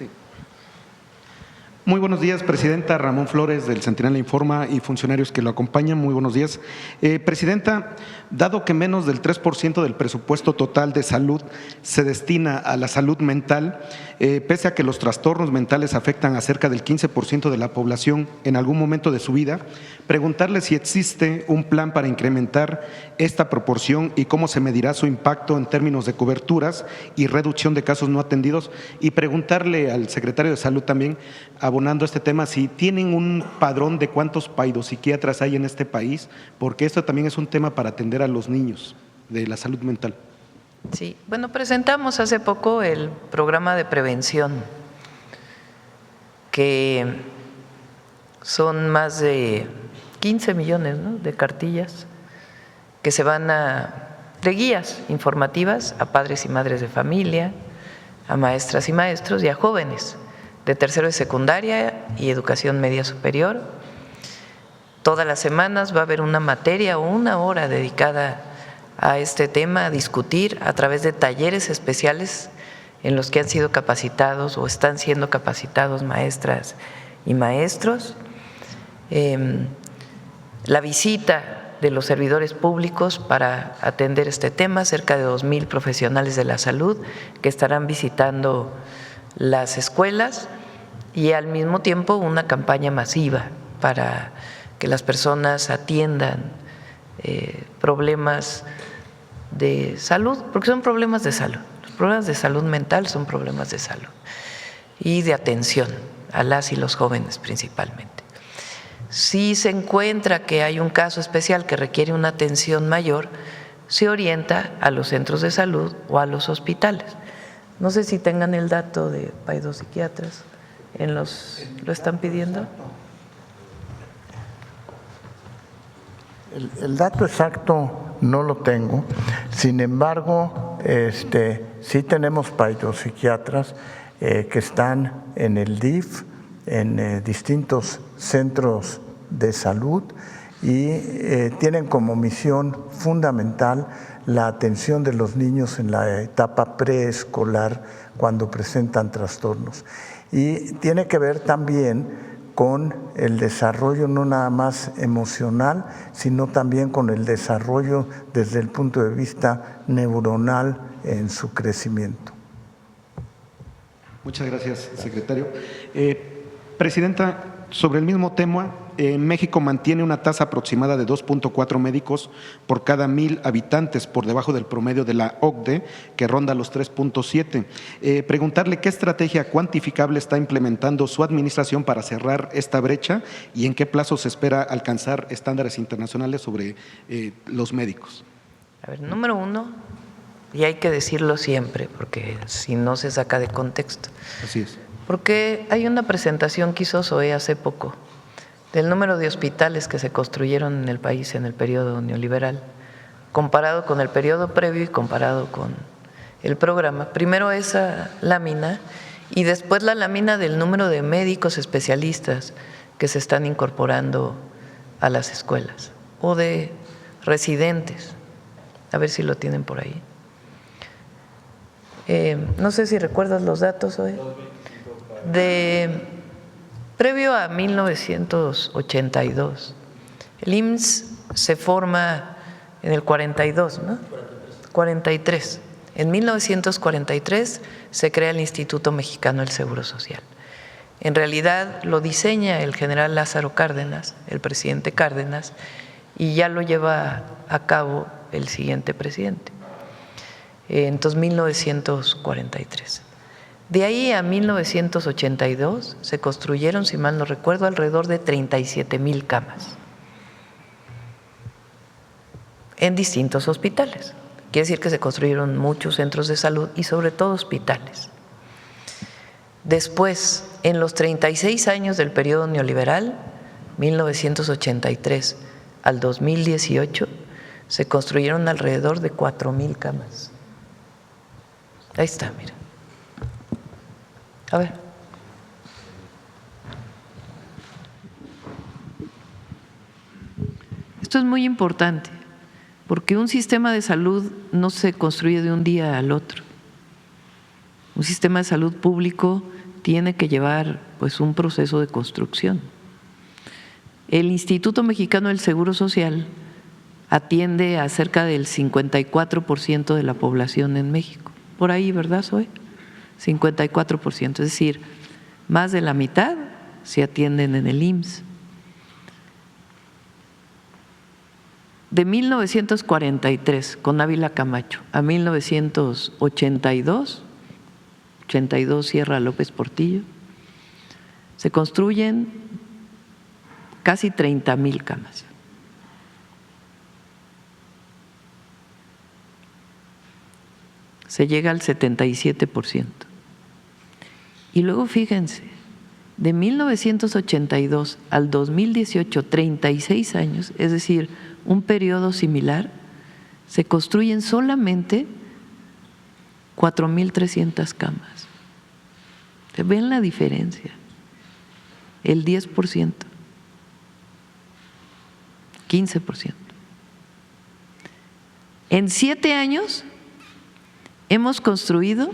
Sí. Muy buenos días, Presidenta. Ramón Flores, del Centinela Informa, y funcionarios que lo acompañan. Muy buenos días. Presidenta, dado que menos del 3% del presupuesto total de salud se destina a la salud mental, pese a que los trastornos mentales afectan a cerca del 15% de la población en algún momento de su vida, preguntarle si existe un plan para incrementar esta proporción y cómo se medirá su impacto en términos de coberturas y reducción de casos no atendidos, y preguntarle al secretario de Salud también, abonando este tema, si tienen un padrón de cuántos psiquiatras hay en este país, porque esto también es un tema para atender a los niños de la salud mental. Sí, bueno, presentamos hace poco el programa de prevención, que son más de 15 millones, ¿no?, de cartillas que se van de guías informativas a padres y madres de familia, a maestras y maestros y a jóvenes de tercero de secundaria y educación media superior. Todas las semanas va a haber una materia o una hora dedicada a este tema, a discutir a través de talleres especiales en los que han sido capacitados o están siendo capacitados maestras y maestros. La visita de los servidores públicos para atender este tema, cerca de 2,000 profesionales de la salud que estarán visitando las escuelas, y al mismo tiempo una campaña masiva para que las personas atiendan problemas de salud, porque son problemas de salud. Los problemas de salud mental son problemas de salud y de atención a las y los jóvenes principalmente. Si se encuentra que hay un caso especial que requiere una atención mayor, se orienta a los centros de salud o a los hospitales. No sé si tengan el dato de psiquiatras, ¿lo están pidiendo? El dato exacto no lo tengo, sin embargo, sí tenemos psiquiatras que están en el DIF, en distintos centros de salud, y tienen como misión fundamental la atención de los niños en la etapa preescolar cuando presentan trastornos. Y tiene que ver también con el desarrollo no nada más emocional, sino también con el desarrollo desde el punto de vista neuronal en su crecimiento. Muchas gracias, secretario. Presidenta, sobre el mismo tema, México mantiene una tasa aproximada de 2.4 médicos por cada 1,000 habitantes, por debajo del promedio de la OCDE, que ronda los 3.7. Preguntarle qué estrategia cuantificable está implementando su administración para cerrar esta brecha y en qué plazo se espera alcanzar estándares internacionales sobre los médicos. A ver, número uno, y hay que decirlo siempre, porque si no se saca de contexto. Así es. Porque hay una presentación que hizo SOE hace poco del número de hospitales que se construyeron en el país en el periodo neoliberal, comparado con el periodo previo y comparado con el programa. Primero esa lámina y después la lámina del número de médicos especialistas que se están incorporando a las escuelas o de residentes. A ver si lo tienen por ahí. No sé si recuerdas los datos hoy. Previo a 1982, el IMSS se forma en el 42, ¿no? 43. En 1943 se crea el Instituto Mexicano del Seguro Social. En realidad lo diseña el general Lázaro Cárdenas, el presidente Cárdenas, y ya lo lleva a cabo el siguiente presidente. Entonces, 1943. De ahí a 1982 se construyeron, si mal no recuerdo, alrededor de 37,000 camas en distintos hospitales. Quiere decir que se construyeron muchos centros de salud y sobre todo hospitales. Después, en los 36 años del periodo neoliberal, 1983 al 2018, se construyeron alrededor de 4,000 camas. Ahí está, mira. A ver. Esto es muy importante, porque un sistema de salud no se construye de un día al otro. Un sistema de salud público tiene que llevar pues un proceso de construcción. El Instituto Mexicano del Seguro Social atiende a cerca del 54% de la población en México. Por ahí, ¿verdad, Zoe? 54%, es decir, más de la mitad se atienden en el IMSS. De 1943, con Ávila Camacho, a 1982, 82 Sierra López Portillo, se construyen casi 30,000 camas. Se llega al 77%. Y luego fíjense, de 1982 al 2018, 36 años, es decir, un periodo similar, se construyen solamente 4,300 camas. ¿Ven la diferencia? El 10%, 15%. En 7 años hemos construido,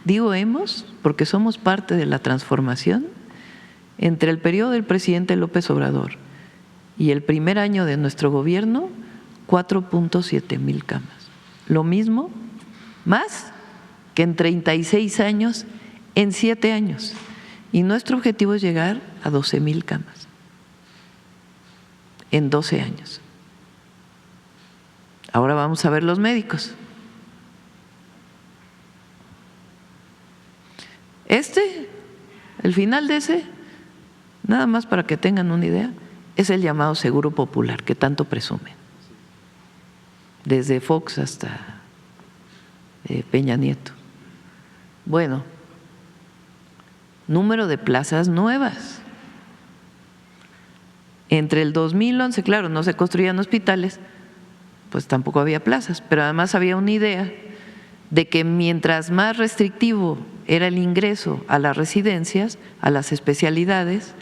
digo hemos, porque somos parte de la transformación, entre el periodo del presidente López Obrador y el primer año de nuestro gobierno, 4.7 mil camas. Lo mismo, más que en 36 años, en 7 años. Y nuestro objetivo es llegar a 12,000 camas en 12 años. Ahora vamos a ver los médicos. El final de ese, nada más para que tengan una idea, es el llamado Seguro Popular que tanto presumen, desde Fox hasta Peña Nieto. Bueno, número de plazas nuevas. Entre el 2011, claro, no se construían hospitales, pues tampoco había plazas, pero además había una idea de que mientras más restrictivo era el ingreso a las residencias, a las especialidades,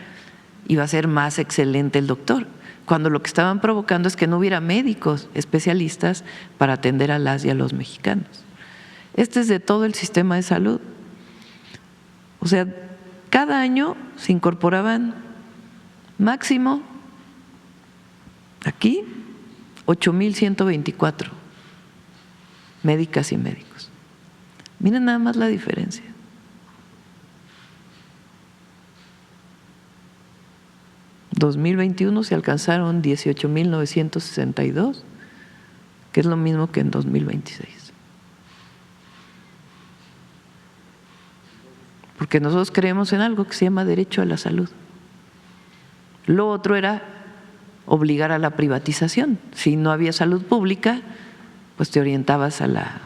iba a ser más excelente el doctor, cuando lo que estaban provocando es que no hubiera médicos especialistas para atender a las y a los mexicanos. Este es de todo el sistema de salud. O sea, cada año se incorporaban máximo, aquí, 8,124 médicas y médicos. Miren nada más la diferencia. En 2021 se alcanzaron 18,962, que es lo mismo que en 2026. Porque nosotros creemos en algo que se llama derecho a la salud. Lo otro era obligar a la privatización. Si no había salud pública, pues te orientabas a la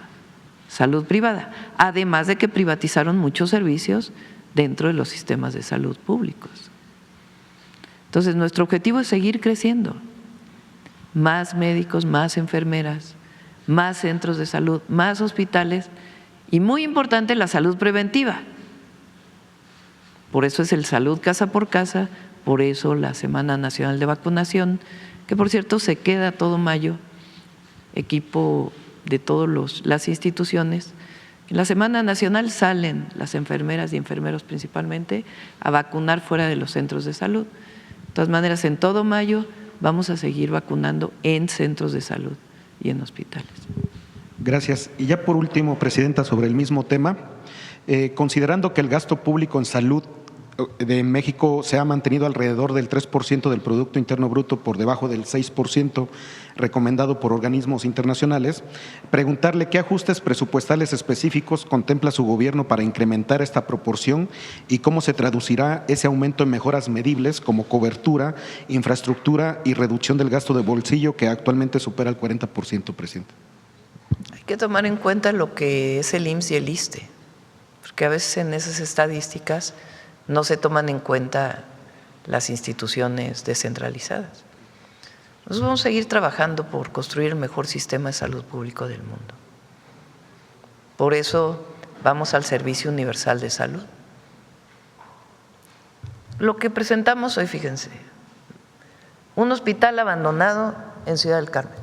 salud privada. Además de que privatizaron muchos servicios dentro de los sistemas de salud públicos. Entonces, nuestro objetivo es seguir creciendo. Más médicos, más enfermeras, más centros de salud, más hospitales y, muy importante, la salud preventiva. Por eso es el Salud Casa por Casa, por eso la Semana Nacional de Vacunación, que por cierto se queda todo mayo, equipo de todas las instituciones. En la Semana Nacional salen las enfermeras y enfermeros principalmente a vacunar fuera de los centros de salud. De todas maneras, en todo mayo vamos a seguir vacunando en centros de salud y en hospitales. Gracias. Y ya por último, Presidenta, sobre el mismo tema, considerando que el gasto público en salud de México se ha mantenido alrededor del 3% del Producto Interno Bruto, por debajo del 6% recomendado por organismos internacionales, preguntarle qué ajustes presupuestales específicos contempla su gobierno para incrementar esta proporción y cómo se traducirá ese aumento en mejoras medibles como cobertura, infraestructura y reducción del gasto de bolsillo, que actualmente supera el 40%, Presidente. Hay que tomar en cuenta lo que es el IMSS y el ISSSTE, porque a veces en esas estadísticas no se toman en cuenta las instituciones descentralizadas. Nosotros vamos a seguir trabajando por construir el mejor sistema de salud público del mundo. Por eso vamos al Servicio Universal de Salud. Lo que presentamos hoy, fíjense, un hospital abandonado en Ciudad del Carmen,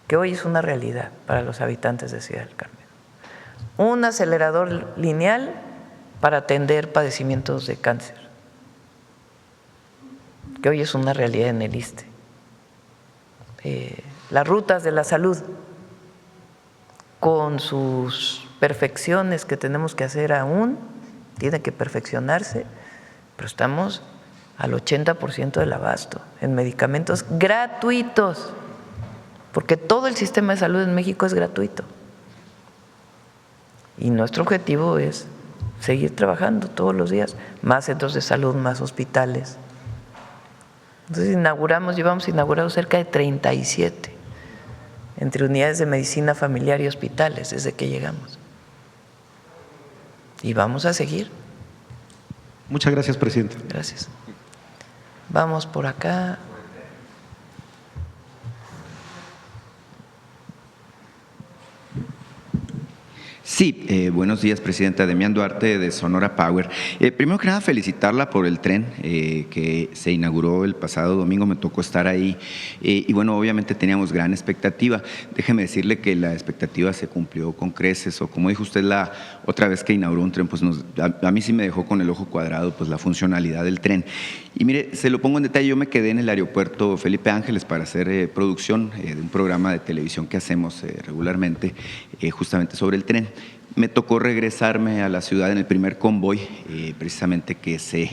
que hoy es una realidad para los habitantes de Ciudad del Carmen. un acelerador lineal para atender padecimientos de cáncer, que hoy es una realidad en el ISSSTE. Las rutas de la salud, con sus perfecciones que tenemos que hacer aún, tiene que perfeccionarse, pero estamos al 80% del abasto en medicamentos gratuitos, porque todo el sistema de salud en México es gratuito. Y nuestro objetivo es seguir trabajando todos los días, más centros de salud, más hospitales. Entonces llevamos inaugurados cerca de 37 entre unidades de medicina familiar y hospitales desde que llegamos. Y vamos a seguir. Muchas gracias, presidente. Gracias. Vamos por acá. Sí, buenos días, presidenta. Demián Duarte, de Sonora Power. Primero que nada, felicitarla por el tren que se inauguró el pasado domingo. Me tocó estar ahí y bueno, obviamente teníamos gran expectativa. Déjeme decirle que la expectativa se cumplió con creces, o como dijo usted la otra vez que inauguró un tren, pues a mí sí me dejó con el ojo cuadrado pues la funcionalidad del tren. Y mire, se lo pongo en detalle, yo me quedé en el aeropuerto Felipe Ángeles para hacer producción de un programa de televisión que hacemos regularmente justamente sobre el tren. Me tocó regresarme a la ciudad en el primer convoy, precisamente que se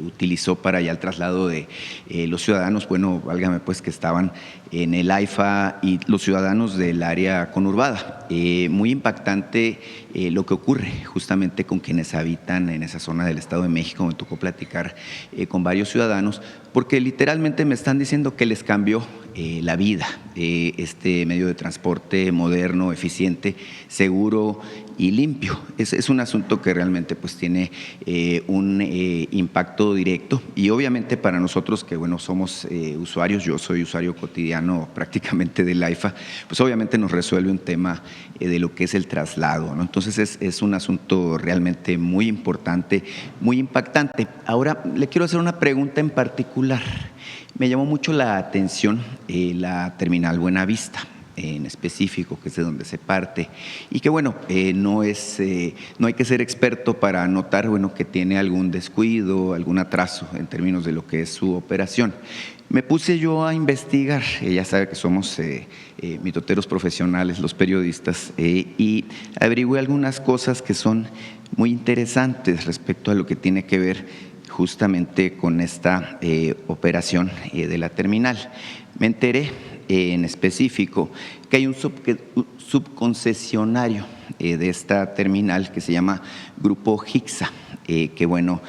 utilizó para ya el traslado de los ciudadanos, bueno, válgame pues, que estaban en el AIFA y los ciudadanos del área conurbada. Muy impactante lo que ocurre justamente con quienes habitan en esa zona del Estado de México. Me tocó platicar con varios ciudadanos, porque literalmente me están diciendo que les cambió la vida, este medio de transporte moderno, eficiente, seguro y limpio. Es un asunto que realmente pues tiene un impacto directo, y obviamente para nosotros que bueno somos usuarios, yo soy usuario cotidiano prácticamente del AIFA, pues obviamente nos resuelve un tema de lo que es el traslado, ¿no? Entonces es un asunto realmente muy importante, muy impactante. Ahora le quiero hacer una pregunta en particular. Me llamó mucho la atención la terminal Buenavista, en específico, que es de donde se parte, y que bueno, no hay que ser experto para notar bueno, que tiene algún descuido, algún atraso en términos de lo que es su operación. Me puse yo a investigar, ya sabe que somos mitoteros profesionales, los periodistas, y averigüé algunas cosas que son muy interesantes respecto a lo que tiene que ver justamente con esta operación de la terminal. Me enteré en específico que hay un subconcesionario de esta terminal que se llama Grupo Hixa, que bueno,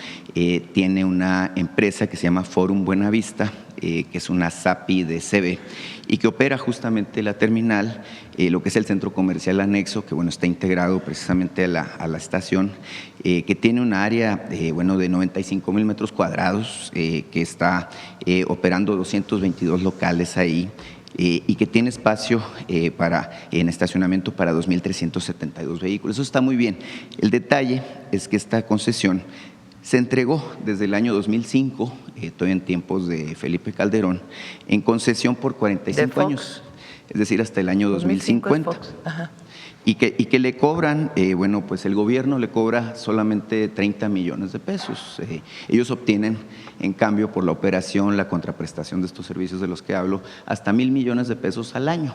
tiene una empresa que se llama Forum Buenavista, que es una SAPI de CB, y que opera justamente la terminal, lo que es el centro comercial anexo, que bueno, está integrado precisamente a la estación, que tiene un área bueno, de 95,000 metros cuadrados, que está operando 222 locales ahí, y que tiene espacio en estacionamiento para 2,372 vehículos. Eso está muy bien. El detalle es que esta concesión se entregó desde el año 2005, todavía en tiempos de Felipe Calderón, en concesión por 45 años, es decir, hasta el año 2050. Y que le cobran, bueno, pues el gobierno le cobra solamente 30 millones de pesos. Ellos obtienen, en cambio, por la operación, la contraprestación de estos servicios de los que hablo, hasta 1,000 millones de pesos al año.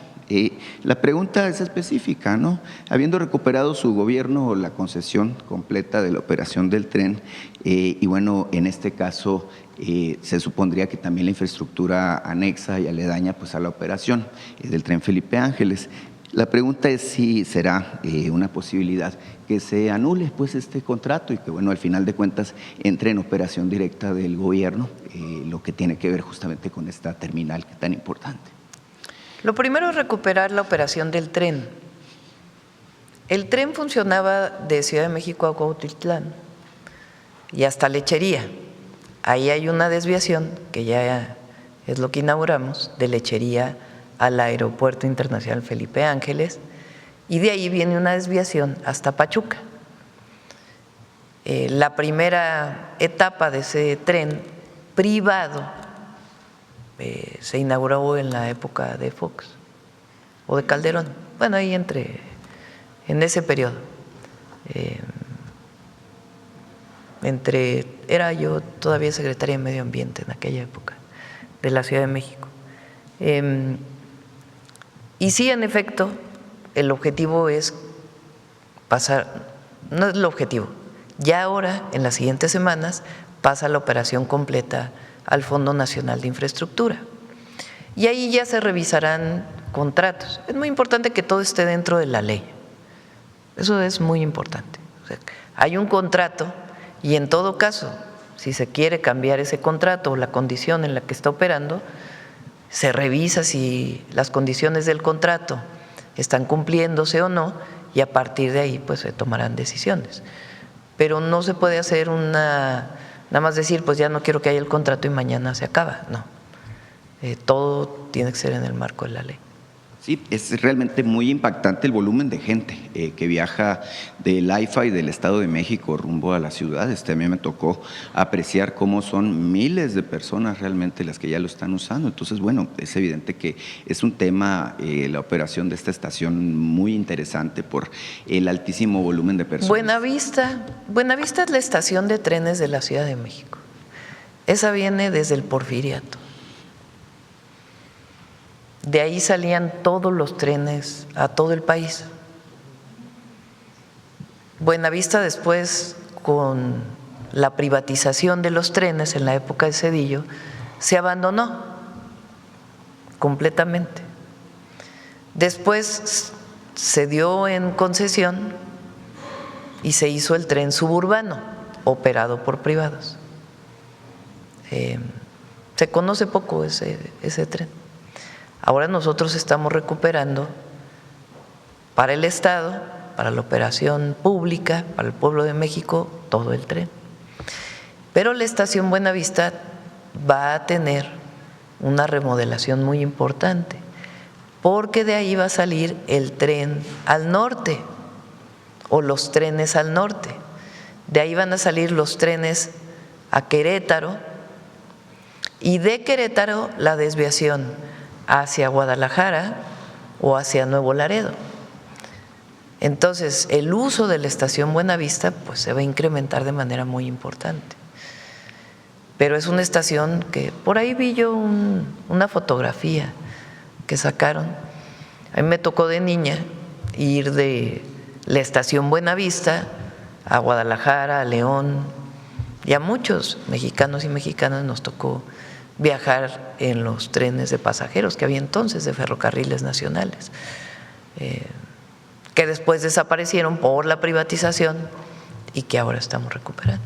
La pregunta es específica, ¿no? Habiendo recuperado su gobierno la concesión completa de la operación del tren, y bueno, en este caso se supondría que también la infraestructura anexa y aledaña pues, a la operación del tren Felipe Ángeles. La pregunta es si será una posibilidad que se anule pues este contrato y que bueno, al final de cuentas entre en operación directa del gobierno, lo que tiene que ver justamente con esta terminal que es tan importante. Lo primero es recuperar la operación del tren. El tren funcionaba de Ciudad de México a Cuautitlán y hasta Lechería. Ahí hay una desviación que ya es lo que inauguramos, de Lechería al Aeropuerto Internacional Felipe Ángeles, y de ahí viene una desviación hasta Pachuca. La primera etapa de ese tren privado se inauguró en la época de Fox o de Calderón, bueno, ahí en ese periodo. Era yo todavía secretaria de Medio Ambiente en aquella época, de la Ciudad de México. Y sí, en efecto, el objetivo es pasar, no es el objetivo, ya ahora, en las siguientes semanas, pasa la operación completa al Fondo Nacional de Infraestructura. Y ahí ya se revisarán contratos. Es muy importante que todo esté dentro de la ley. Eso es muy importante. O sea, hay un contrato y en todo caso, si se quiere cambiar ese contrato o la condición en la que está operando, se revisa si las condiciones del contrato están cumpliéndose o no y a partir de ahí pues se tomarán decisiones. Pero no se puede hacer nada más decir pues ya no quiero que haya el contrato y mañana se acaba, no. Todo tiene que ser en el marco de la ley. Sí, es realmente muy impactante el volumen de gente que viaja del AIFA y del Estado de México rumbo a la ciudad. A mí me tocó apreciar cómo son miles de personas realmente las que ya lo están usando. Entonces, bueno, es evidente que es un tema, la operación de esta estación, muy interesante por el altísimo volumen de personas. Buenavista es la estación de trenes de la Ciudad de México. Esa viene desde el Porfiriato. De ahí salían todos los trenes a todo el país. Buenavista después, con la privatización de los trenes en la época de Zedillo, se abandonó completamente. Después se dio en concesión y se hizo el tren suburbano, operado por privados. Se conoce poco ese tren. Ahora nosotros estamos recuperando para el Estado, para la operación pública, para el pueblo de México, todo el tren. Pero la estación Buenavista va a tener una remodelación muy importante, porque de ahí va a salir el tren al norte o los trenes al norte. De ahí van a salir los trenes a Querétaro y de Querétaro la desviación hacia Guadalajara o hacia Nuevo Laredo. Entonces, el uso de la estación Buenavista pues se va a incrementar de manera muy importante. Pero es una estación que, por ahí vi yo una fotografía que sacaron. A mí me tocó de niña ir de la estación Buenavista a Guadalajara, a León, y a muchos mexicanos y mexicanas nos tocó viajar en los trenes de pasajeros que había entonces de ferrocarriles nacionales, que después desaparecieron por la privatización y que ahora estamos recuperando.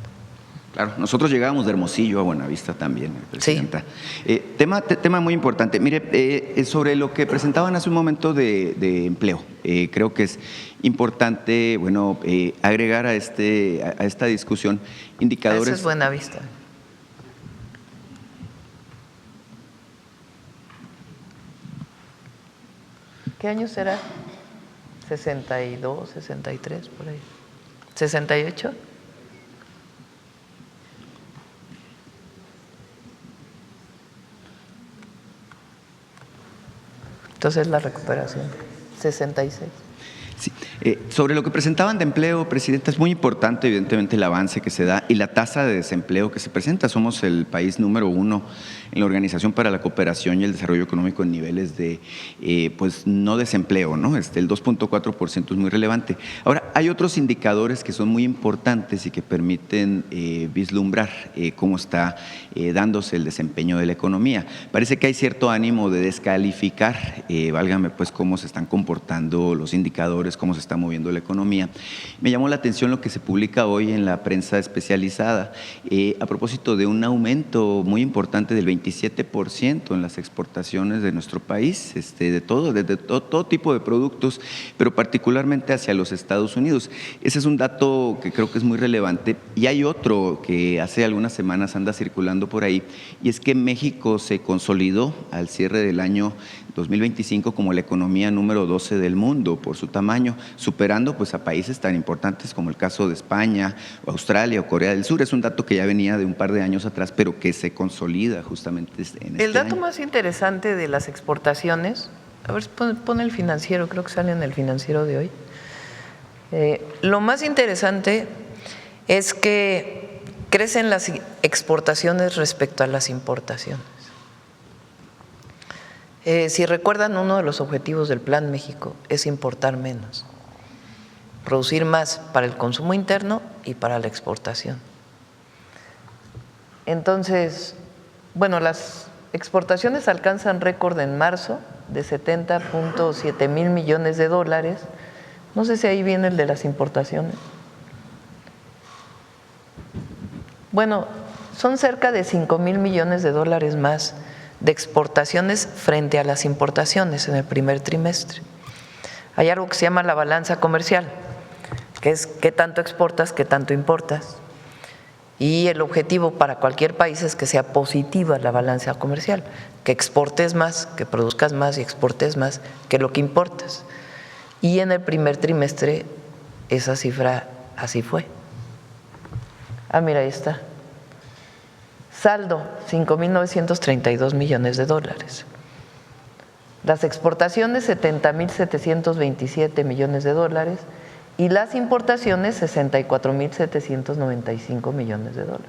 Claro, nosotros llegábamos de Hermosillo a Buenavista también, Presidenta. Sí. Tema muy importante. Mire, sobre lo que presentaban hace un momento de empleo, creo que es importante, bueno, agregar a esta discusión indicadores. Eso es Buenavista. ¿Qué año será? 62, 63, por ahí. ¿68? Entonces la recuperación, 66. Sí. Sobre lo que presentaban de empleo, Presidenta, es muy importante evidentemente el avance que se da y la tasa de desempleo que se presenta. Somos el país número 1 en la Organización para la Cooperación y el Desarrollo Económico en niveles de pues no desempleo, ¿no? El 2.4% es muy relevante. Ahora, hay otros indicadores que son muy importantes y que permiten vislumbrar cómo está dándose el desempeño de la economía. Parece que hay cierto ánimo de descalificar, válgame pues, cómo se están comportando los indicadores, cómo se está moviendo la economía. Me llamó la atención lo que se publica hoy en la prensa especializada a propósito de un aumento muy importante del 27% en las exportaciones de nuestro país, de todo tipo de productos, pero particularmente hacia los Estados Unidos. Ese es un dato que creo que es muy relevante. Y hay otro que hace algunas semanas anda circulando por ahí, y es que México se consolidó al cierre del año 2025 como la economía número 12 del mundo por su tamaño, superando pues a países tan importantes como el caso de España, o Australia o Corea del Sur. Es un dato que ya venía de un par de años atrás, pero que se consolida justamente en este año. El dato más interesante de las exportaciones, a ver, pon el Financiero, creo que sale en el Financiero de hoy. Lo más interesante es que crecen las exportaciones respecto a las importaciones. Si recuerdan, uno de los objetivos del Plan México es importar menos, producir más para el consumo interno y para la exportación. Entonces, bueno, las exportaciones alcanzan récord en marzo de 70.7 mil millones de dólares. No sé si ahí viene el de las importaciones. Bueno, son cerca de 5 mil millones de dólares más de exportaciones frente a las importaciones en el primer trimestre. Hay algo que se llama la balanza comercial, que es qué tanto exportas, qué tanto importas. Y el objetivo para cualquier país es que sea positiva la balanza comercial, que exportes más, que produzcas más y exportes más que lo que importas. Y en el primer trimestre esa cifra así fue. Mira, ahí está. Saldo, 5.932 millones de dólares. Las exportaciones, 70.727 millones de dólares. Y las importaciones, 64.795 millones de dólares.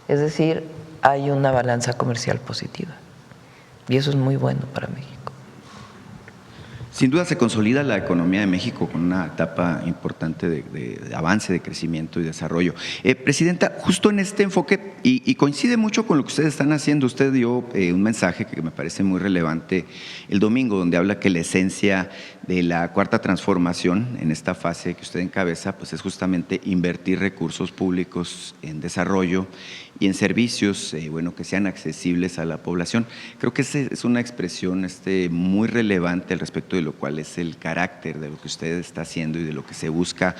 Es decir, hay una balanza comercial positiva. Y eso es muy bueno para México. Sin duda se consolida la economía de México con una etapa importante de avance, de crecimiento y desarrollo. Presidenta, justo en este enfoque, y coincide mucho con lo que ustedes están haciendo, usted dio un mensaje que me parece muy relevante el domingo, donde habla que la esencia de la cuarta transformación en esta fase que usted encabeza, pues es justamente invertir recursos públicos en desarrollo y en servicios que sean accesibles a la población. Creo que esa es una expresión muy relevante al respecto de lo cual es el carácter de lo que usted está haciendo y de lo que se busca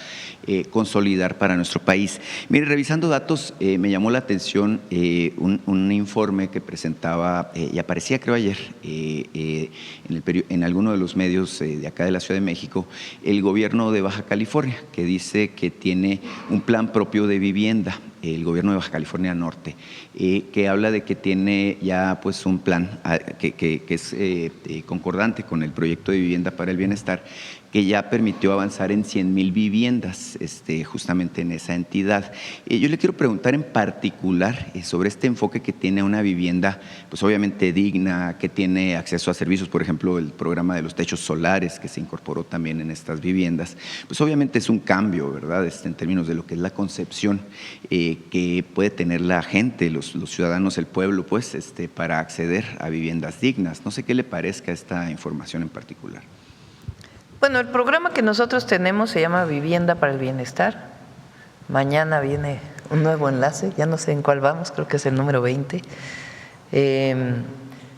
consolidar para nuestro país. Mire, revisando datos, me llamó la atención un informe que presentaba y aparecía creo ayer en alguno de los medios de acá de la Ciudad de México, el gobierno de Baja California, que dice que tiene un plan propio de vivienda, el gobierno de Baja California Norte, que habla de que tiene ya pues un plan que es concordante con el proyecto de vivienda para el bienestar, que ya permitió avanzar en 100,000 viviendas justamente en esa entidad. Yo le quiero preguntar en particular sobre este enfoque que tiene una vivienda pues obviamente digna, que tiene acceso a servicios, por ejemplo el programa de los techos solares que se incorporó también en estas viviendas, pues obviamente es un cambio, ¿verdad? En términos de lo que es la concepción que puede tener la gente, los ciudadanos, el pueblo, pues para acceder a viviendas dignas. No sé qué le parezca esta información en particular. Bueno, el programa que nosotros tenemos se llama Vivienda para el Bienestar. Mañana viene un nuevo enlace, ya no sé en cuál vamos, creo que es el número 20,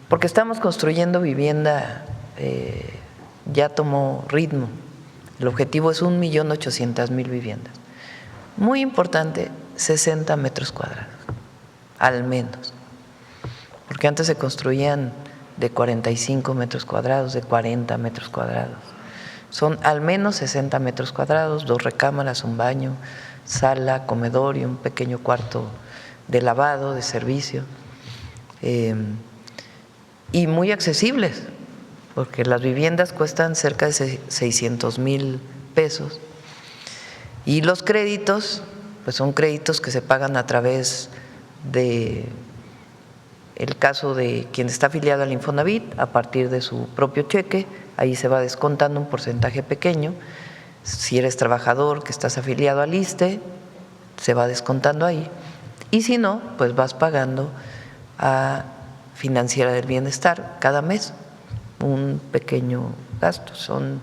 porque estamos construyendo vivienda, ya tomó ritmo. El objetivo es 1.800.000 viviendas. Muy importante, 60 metros cuadrados, al menos, porque antes se construían de 45 metros cuadrados, de 40 metros cuadrados. Son al menos 60 metros cuadrados, 2 recámaras, un baño, sala, comedor y un pequeño cuarto de lavado, de servicio. Y muy accesibles, porque las viviendas cuestan cerca de 600,000 pesos. Y los créditos, pues son créditos que se pagan a través de el caso de quien está afiliado al Infonavit, a partir de su propio cheque. Ahí se va descontando un porcentaje pequeño. Si eres trabajador que estás afiliado al ISSSTE, se va descontando ahí. Y si no, pues vas pagando a Financiera del Bienestar cada mes un pequeño gasto. Son,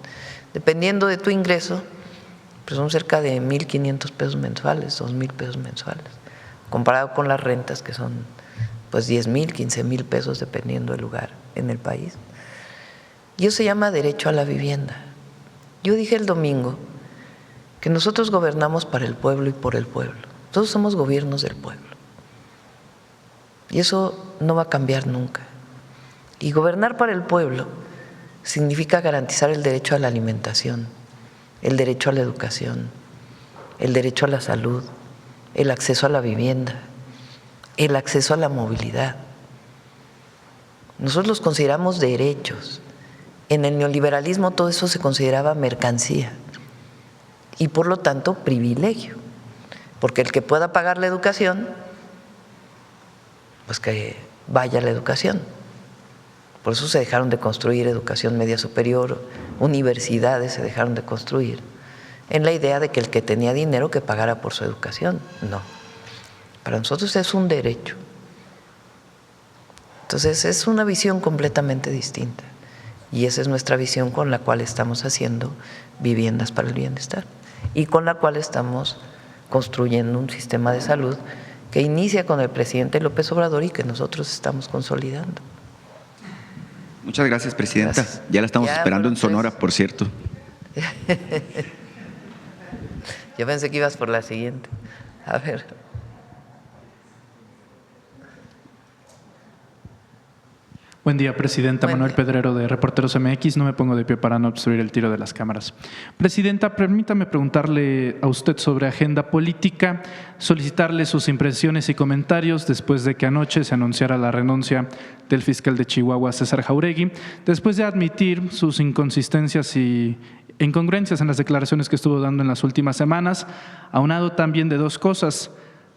dependiendo de tu ingreso, pues son cerca de 1.500 pesos mensuales, 2,000 pesos mensuales, comparado con las rentas que son pues 10,000, 15,000 pesos dependiendo del lugar en el país. Y eso se llama derecho a la vivienda. Yo dije el domingo que nosotros gobernamos para el pueblo y por el pueblo. Todos somos gobiernos del pueblo. Y eso no va a cambiar nunca. Y gobernar para el pueblo significa garantizar el derecho a la alimentación, el derecho a la educación, el derecho a la salud, el acceso a la vivienda, el acceso a la movilidad. Nosotros los consideramos derechos en el neoliberalismo todo eso se consideraba mercancía y por lo tanto privilegio, porque el que pueda pagar la educación, pues que vaya a la educación. Por eso se dejaron de construir educación media superior, universidades se dejaron de construir, en la idea de que el que tenía dinero que pagara por su educación. No, para nosotros es un derecho. Entonces es una visión completamente distinta y esa es nuestra visión con la cual estamos haciendo viviendas para el bienestar y con la cual estamos construyendo un sistema de salud que inicia con el presidente López Obrador y que nosotros estamos consolidando. Muchas gracias, presidenta. Gracias. Ya la estamos esperando en Sonora, pues. por cierto. Yo pensé que ibas por la siguiente. A ver. Buen día, presidenta. Buen Manuel día. Pedrero, de Reporteros MX. No me pongo de pie para no obstruir el tiro de las cámaras. Presidenta, permítame preguntarle a usted sobre agenda política, solicitarle sus impresiones y comentarios después de que anoche se anunciara la renuncia del fiscal de Chihuahua, César Jauregui, después de admitir sus inconsistencias y incongruencias en las declaraciones que estuvo dando en las últimas semanas, aunado también de dos cosas.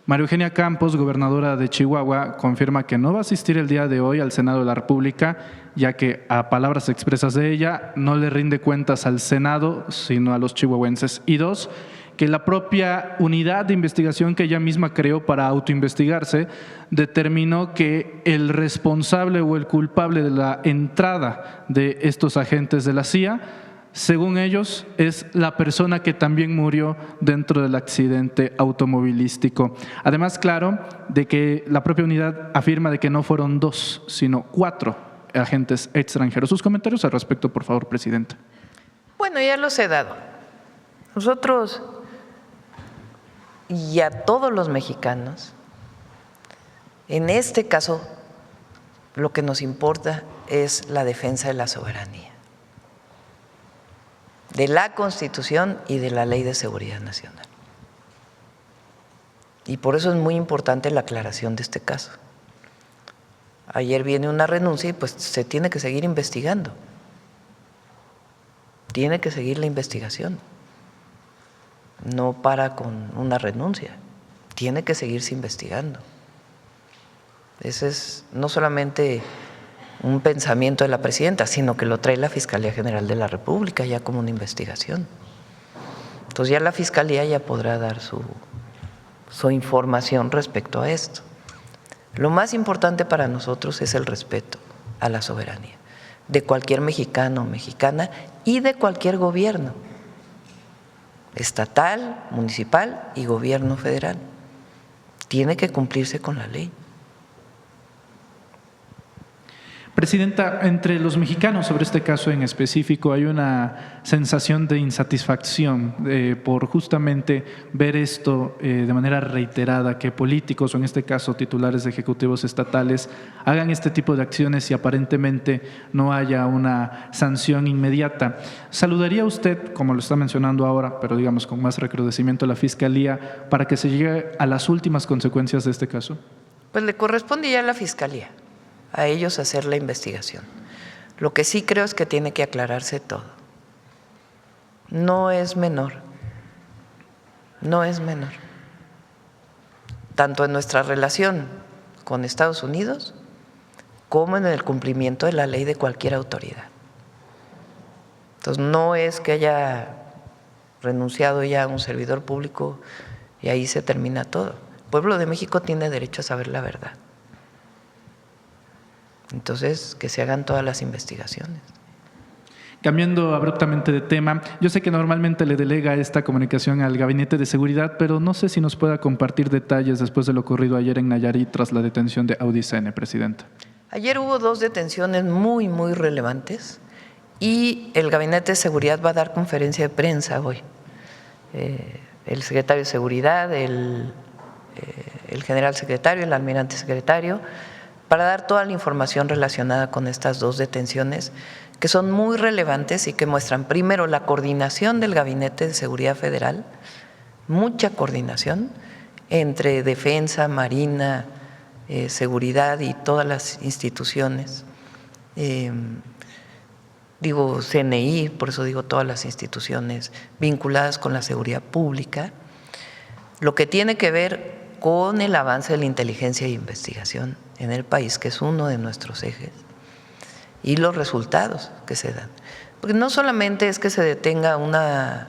María Eugenia Campos, gobernadora de Chihuahua, confirma que no va a asistir el día de hoy al Senado de la República, ya que, a palabras expresas de ella, no le rinde cuentas al Senado, sino a los chihuahuenses. Y dos, que la propia unidad de investigación que ella misma creó para autoinvestigarse determinó que el responsable o el culpable de la entrada de estos agentes de la CIA, según ellos, es la persona que también murió dentro del accidente automovilístico. Además, claro, de que la propia unidad afirma de que no fueron 2, sino 4 agentes extranjeros. Sus comentarios al respecto, por favor, presidenta. Bueno, ya los he dado. Nosotros y a todos los mexicanos, en este caso, lo que nos importa es la defensa de la soberanía, de la Constitución y de la Ley de Seguridad Nacional. Y por eso es muy importante la aclaración de este caso. Ayer viene una renuncia y pues se tiene que seguir investigando. Tiene que seguir la investigación. No para con una renuncia. Tiene que seguirse investigando. Ese es no solamente un pensamiento de la presidenta, sino que lo trae la Fiscalía General de la República ya como una investigación. Entonces ya la Fiscalía ya podrá dar su información respecto a esto. Lo más importante para nosotros es el respeto a la soberanía de cualquier mexicano o mexicana y de cualquier gobierno, estatal, municipal y gobierno federal. Tiene que cumplirse con la ley. Presidenta, entre los mexicanos sobre este caso en específico hay una sensación de insatisfacción por justamente ver esto de manera reiterada, que políticos o en este caso titulares de ejecutivos estatales hagan este tipo de acciones y aparentemente no haya una sanción inmediata. ¿Saludaría usted, como lo está mencionando ahora, pero digamos con más recrudecimiento a la Fiscalía, para que se llegue a las últimas consecuencias de este caso? Pues le corresponde ya a la Fiscalía, a ellos hacer la investigación. Lo que sí creo es que tiene que aclararse todo. No es menor, no es menor. Tanto en nuestra relación con Estados Unidos como en el cumplimiento de la ley de cualquier autoridad. Entonces no es que haya renunciado ya a un servidor público y ahí se termina todo. El pueblo de México tiene derecho a saber la verdad. Entonces, que se hagan todas las investigaciones. Cambiando abruptamente de tema, yo sé que normalmente le delega esta comunicación al Gabinete de Seguridad, pero no sé si nos pueda compartir detalles después de lo ocurrido ayer en Nayarit tras la detención de Audicene, presidenta. Ayer hubo 2 detenciones muy, muy relevantes y el Gabinete de Seguridad va a dar conferencia de prensa hoy. El secretario de Seguridad, el general secretario, el almirante secretario, para dar toda la información relacionada con estas 2 detenciones que son muy relevantes y que muestran primero la coordinación del Gabinete de Seguridad Federal, mucha coordinación entre Defensa, Marina, Seguridad y todas las instituciones digo CNI, por eso digo todas las instituciones vinculadas con la seguridad pública, lo que tiene que ver con el avance de la inteligencia e investigación en el país, que es uno de nuestros ejes, y los resultados que se dan. Porque no solamente es que se detenga a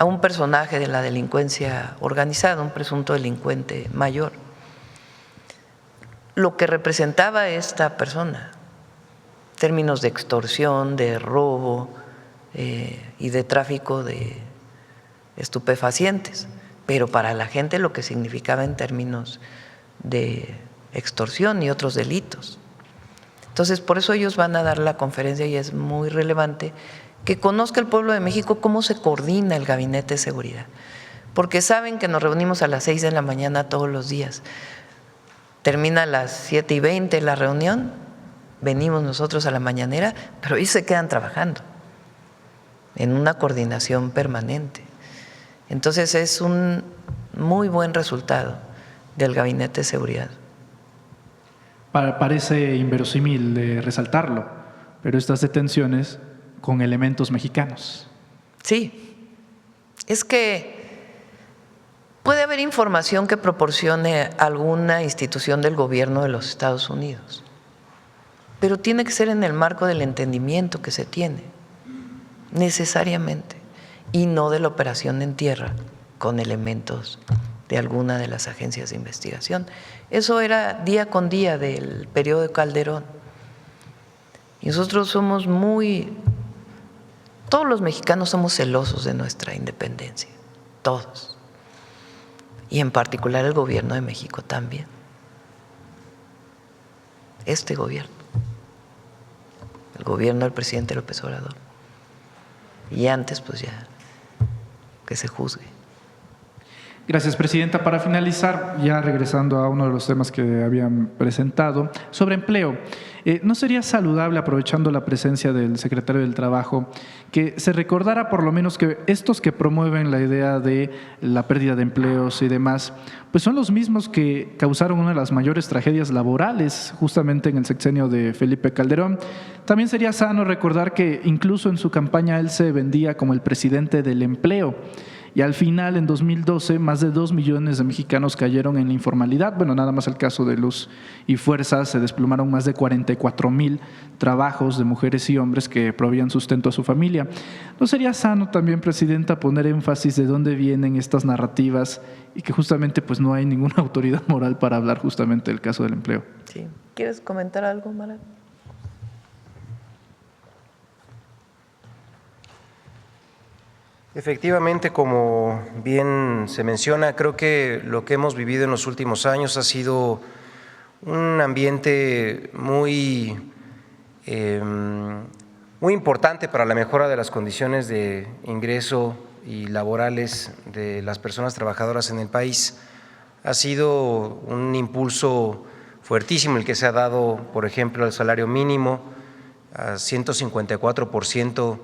un personaje de la delincuencia organizada, un presunto delincuente mayor, lo que representaba esta persona, en términos de extorsión, de robo y de tráfico de estupefacientes, pero para la gente lo que significaba en términos de extorsión y otros delitos. Entonces, por eso ellos van a dar la conferencia y es muy relevante que conozca el pueblo de México cómo se coordina el Gabinete de Seguridad, porque saben que nos reunimos a las 6 de la mañana todos los días. Termina a las 7:20 la reunión, venimos nosotros a la mañanera, pero ellos se quedan trabajando en una coordinación permanente. Entonces es un muy buen resultado del Gabinete de Seguridad. Parece inverosímil de resaltarlo, pero estas detenciones con elementos mexicanos. Sí, es que puede haber información que proporcione alguna institución del gobierno de los Estados Unidos, pero tiene que ser en el marco del entendimiento que se tiene, necesariamente, y no de la operación en tierra con elementos de alguna de las agencias de investigación. Eso era día con día del periodo de Calderón. Y nosotros somos todos los mexicanos somos celosos de nuestra independencia, todos. Y en particular el gobierno de México también. Este gobierno, el gobierno del presidente López Obrador. Y antes, pues ya, que se juzgue. Gracias, Presidenta. Para finalizar, ya regresando a uno de los temas que habían presentado, sobre empleo, ¿no sería saludable, aprovechando la presencia del secretario del Trabajo, que se recordara por lo menos que estos que promueven la idea de la pérdida de empleos y demás, pues son los mismos que causaron una de las mayores tragedias laborales justamente en el sexenio de Felipe Calderón? También sería sano recordar que incluso en su campaña él se vendía como el presidente del empleo. Y al final, en 2012, más de 2 millones de mexicanos cayeron en la informalidad. Bueno, nada más el caso de Luz y Fuerza, se desplomaron más de 44,000 trabajos de mujeres y hombres que proveían sustento a su familia. ¿No sería sano también, Presidenta, poner énfasis de dónde vienen estas narrativas y que justamente pues no hay ninguna autoridad moral para hablar justamente del caso del empleo? Sí. ¿Quieres comentar algo, Mara? Efectivamente, como bien se menciona, creo que lo que hemos vivido en los últimos años ha sido un ambiente muy importante para la mejora de las condiciones de ingreso y laborales de las personas trabajadoras en el país. Ha sido un impulso fuertísimo el que se ha dado, por ejemplo, al salario mínimo, a 154%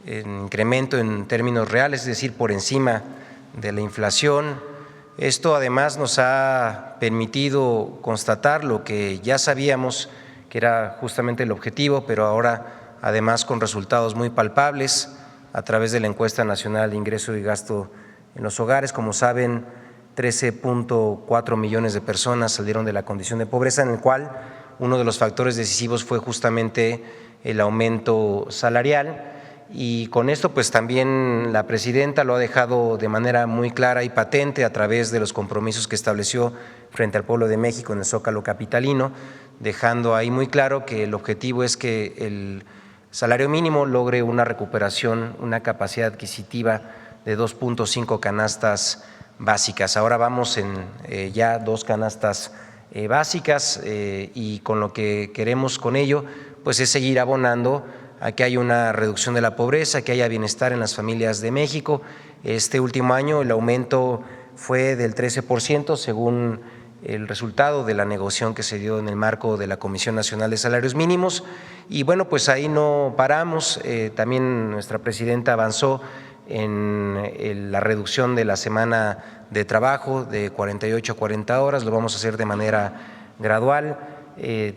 en incremento en términos reales, es decir, por encima de la inflación. Esto además nos ha permitido constatar lo que ya sabíamos que era justamente el objetivo, pero ahora además con resultados muy palpables a través de la encuesta nacional de ingreso y gasto en los hogares. Como saben, 13.4 millones de personas salieron de la condición de pobreza, en el cual uno de los factores decisivos fue justamente el aumento salarial. Y con esto pues también la presidenta lo ha dejado de manera muy clara y patente a través de los compromisos que estableció frente al pueblo de México en el Zócalo capitalino, dejando ahí muy claro que el objetivo es que el salario mínimo logre una recuperación, una capacidad adquisitiva de 2.5 canastas básicas. Ahora vamos en ya 2 canastas básicas y con lo que queremos con ello pues es seguir abonando a que haya una reducción de la pobreza, que haya bienestar en las familias de México. Este último año el aumento fue del 13% según el resultado de la negociación que se dio en el marco de la Comisión Nacional de Salarios Mínimos. Y bueno, pues ahí no paramos, también nuestra presidenta avanzó en la reducción de la semana de trabajo de 48 a 40 horas, lo vamos a hacer de manera gradual.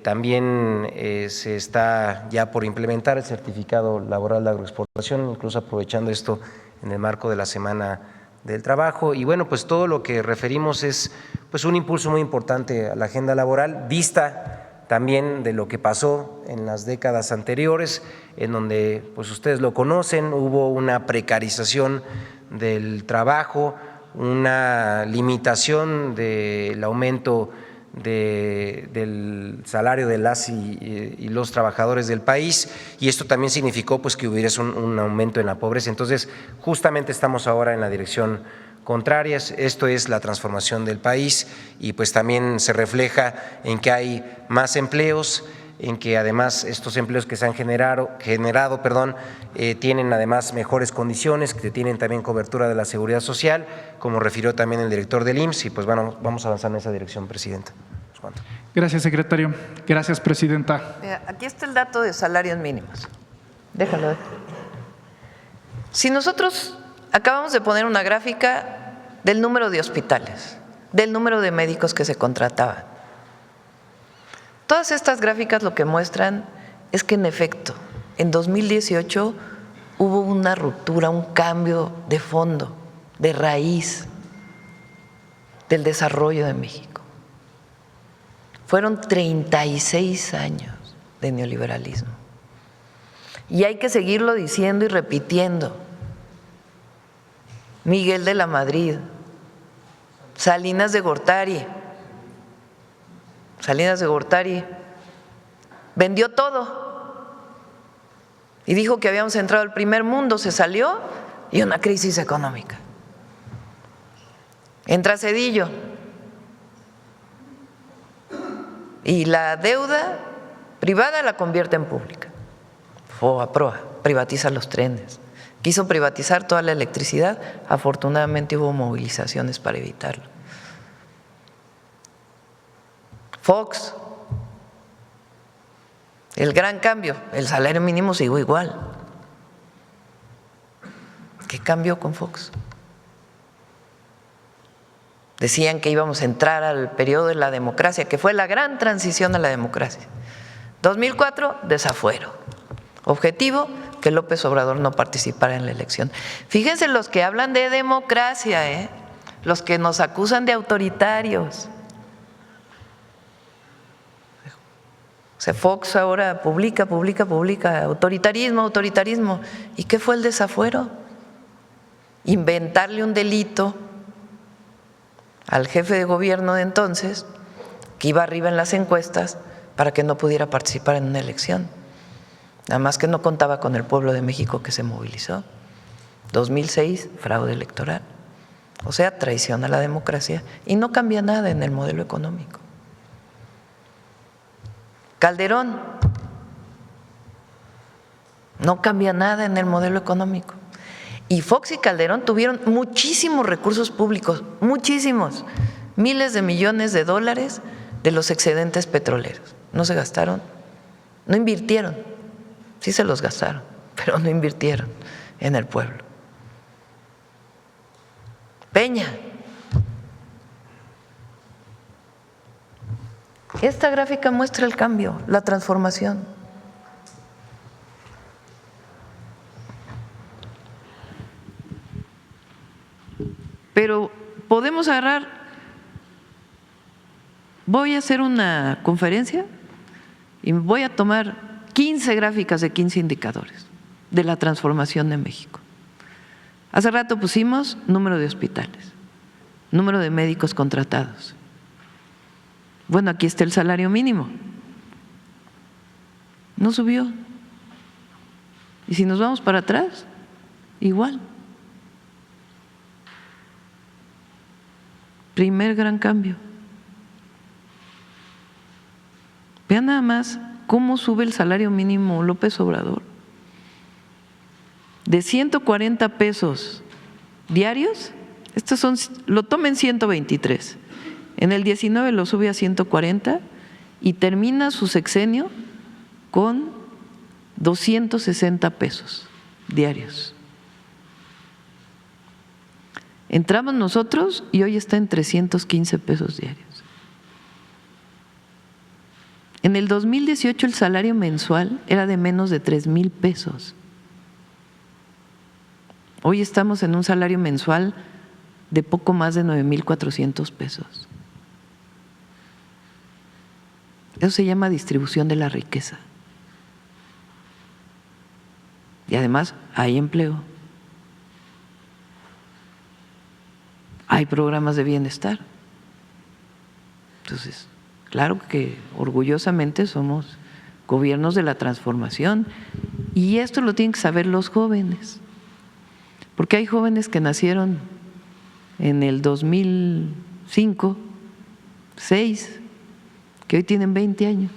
También se está ya por implementar el certificado laboral de agroexportación, incluso aprovechando esto en el marco de la Semana del Trabajo. Y bueno, pues todo lo que referimos es pues un impulso muy importante a la agenda laboral, vista también de lo que pasó en las décadas anteriores, en donde pues ustedes lo conocen, hubo una precarización del trabajo, una limitación del aumento del salario de las y los trabajadores del país, y esto también significó pues que hubiera un aumento en la pobreza. Entonces, justamente estamos ahora en la dirección contraria. Esto es la transformación del país, y pues también se refleja en que hay más empleos, en que además estos empleos que se han generado tienen además mejores condiciones, que tienen también cobertura de la seguridad social, como refirió también el director del IMSS, y pues bueno, vamos a avanzar en esa dirección, Presidenta. Gracias, secretario. Gracias, Presidenta. Aquí está el dato de salarios mínimos. Déjalo. Si nosotros acabamos de poner una gráfica del número de hospitales, del número de médicos que se contrataban. Todas estas gráficas lo que muestran es que en efecto, en 2018 hubo una ruptura, un cambio de fondo, de raíz del desarrollo de México. Fueron 36 años de neoliberalismo. Y hay que seguirlo diciendo y repitiendo. Miguel de la Madrid, Salinas de Gortari vendió todo y dijo que habíamos entrado al primer mundo, se salió y una crisis económica. Entra Zedillo y la deuda privada la convierte en pública. FOBAPROA privatiza los trenes, quiso privatizar toda la electricidad, afortunadamente hubo movilizaciones para evitarlo. Fox, el gran cambio, el salario mínimo siguió igual. ¿Qué cambió con Fox? Decían que íbamos a entrar al periodo de la democracia, que fue la gran transición a la democracia. 2004, desafuero. Objetivo, que López Obrador no participara en la elección. Fíjense los que hablan de democracia, los que nos acusan de autoritarios. O sea, Fox ahora publica, autoritarismo. ¿Y qué fue el desafuero? Inventarle un delito al jefe de gobierno de entonces, que iba arriba en las encuestas, para que no pudiera participar en una elección. Nada más que no contaba con el pueblo de México que se movilizó. 2006, fraude electoral. O sea, traición a la democracia y no cambia nada en el modelo económico. Calderón, no cambia nada en el modelo económico. Y Fox y Calderón tuvieron muchísimos recursos públicos, muchísimos, miles de millones de dólares de los excedentes petroleros. No se gastaron, no invirtieron, sí se los gastaron, pero no invirtieron en el pueblo. Peña. Esta gráfica muestra el cambio, la transformación. Pero podemos agarrar, voy a hacer una conferencia y voy a tomar 15 gráficas de 15 indicadores de la transformación de México. Hace rato pusimos número de hospitales, número de médicos contratados. Bueno, aquí está el salario mínimo. No subió. Y si nos vamos para atrás, igual. Primer gran cambio. Vean nada más cómo sube el salario mínimo López Obrador. De 140 pesos diarios, estos son, lo tomen 123. En el 19 lo sube a 140 y termina su sexenio con 260 pesos diarios. Entramos nosotros y hoy está en 315 pesos diarios. En el 2018 el salario mensual era de menos de 3,000 pesos. Hoy estamos en un salario mensual de poco más de 9,400 pesos. Eso se llama distribución de la riqueza. Y además hay empleo. Hay programas de bienestar. Entonces, claro que orgullosamente somos gobiernos de la transformación y esto lo tienen que saber los jóvenes, porque hay jóvenes que nacieron en el 2005, 2006, que hoy tienen 20 años.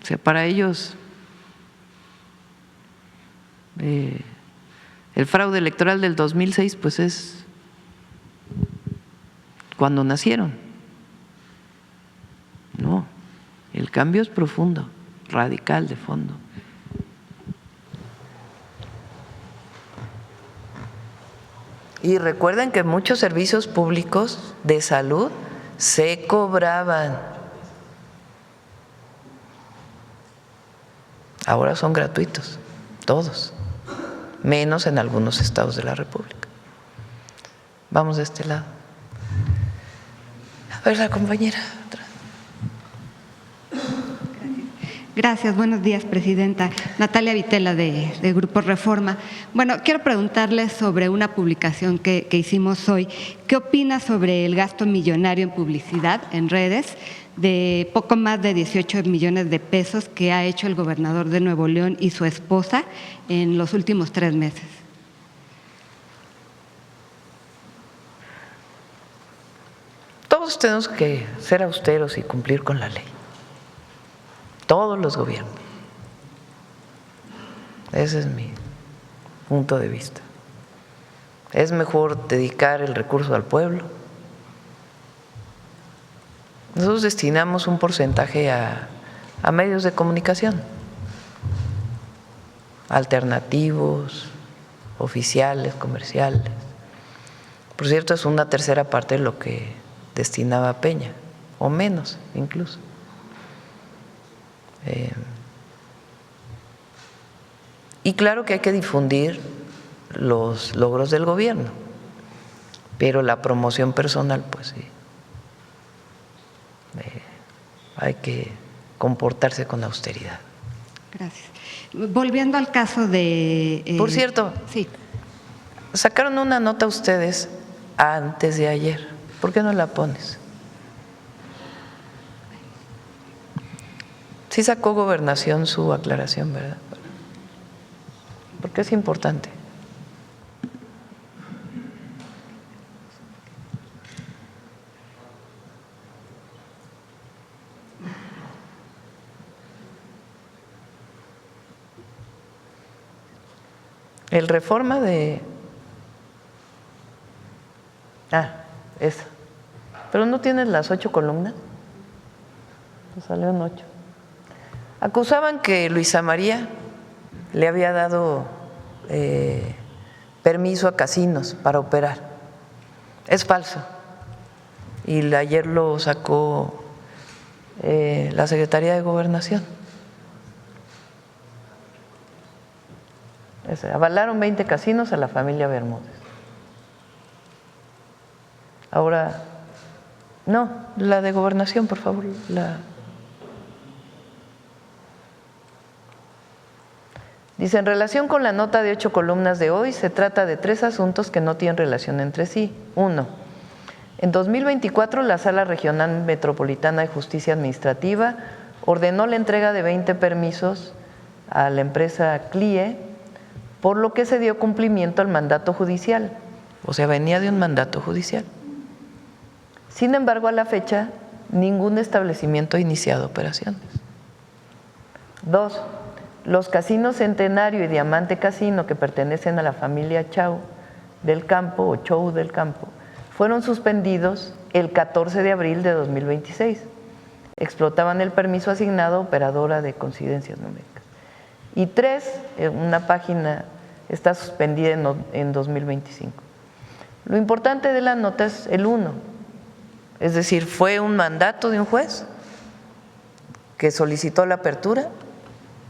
O sea, para ellos el fraude electoral del 2006 pues es cuando nacieron. No, el cambio es profundo, radical, de fondo. Y recuerden que muchos servicios públicos de salud se cobraban. Ahora son gratuitos, todos, menos en algunos estados de la República. Vamos de este lado. A ver, la compañera. Gracias, buenos días, presidenta. Natalia Vitela, de Grupo Reforma. Bueno, quiero preguntarle sobre una publicación que hicimos hoy. ¿Qué opina sobre el gasto millonario en publicidad en redes de poco más de 18 millones de pesos que ha hecho el gobernador de Nuevo León y su esposa en los últimos 3 meses? Todos tenemos que ser austeros y cumplir con la ley. Todos los gobiernos. Ese es mi punto de vista. Es mejor dedicar el recurso al pueblo. Nosotros destinamos un porcentaje a medios de comunicación, alternativos, oficiales, comerciales. Por cierto, es una tercera parte de lo que destinaba Peña, o menos incluso. Y claro que hay que difundir los logros del gobierno, pero la promoción personal, pues sí, hay que comportarse con austeridad. Gracias. Volviendo al caso de… Por cierto, sí. Sacaron una nota ustedes antes de ayer. ¿Por qué no la pones? Sí sacó Gobernación su aclaración, ¿verdad? Porque es importante. El Reforma de… esa. Pero no tienes las 8 columnas. Pues salió en 8. Acusaban que Luisa María le había dado permiso a casinos para operar. Es falso. Y ayer lo sacó la Secretaría de Gobernación. Avalaron 20 casinos a la familia Bermúdez. Ahora, no, la de Gobernación, por favor. Dice, en relación con la nota de 8 columnas de hoy, se trata de 3 asuntos que no tienen relación entre sí. 1. En 2024, la Sala Regional Metropolitana de Justicia Administrativa ordenó la entrega de 20 permisos a la empresa CLIE, por lo que se dio cumplimiento al mandato judicial. O sea, venía de un mandato judicial. Sin embargo, a la fecha, ningún establecimiento ha iniciado operaciones. 2. Los casinos Centenario y Diamante Casino, que pertenecen a la familia Chau del Campo o Chou del Campo, fueron suspendidos el 14 de abril de 2026. Explotaban el permiso asignado a operadora de coincidencias numéricas. Y 3, una página está suspendida en 2025. Lo importante de la nota es el 1. Es decir, fue un mandato de un juez que solicitó la apertura.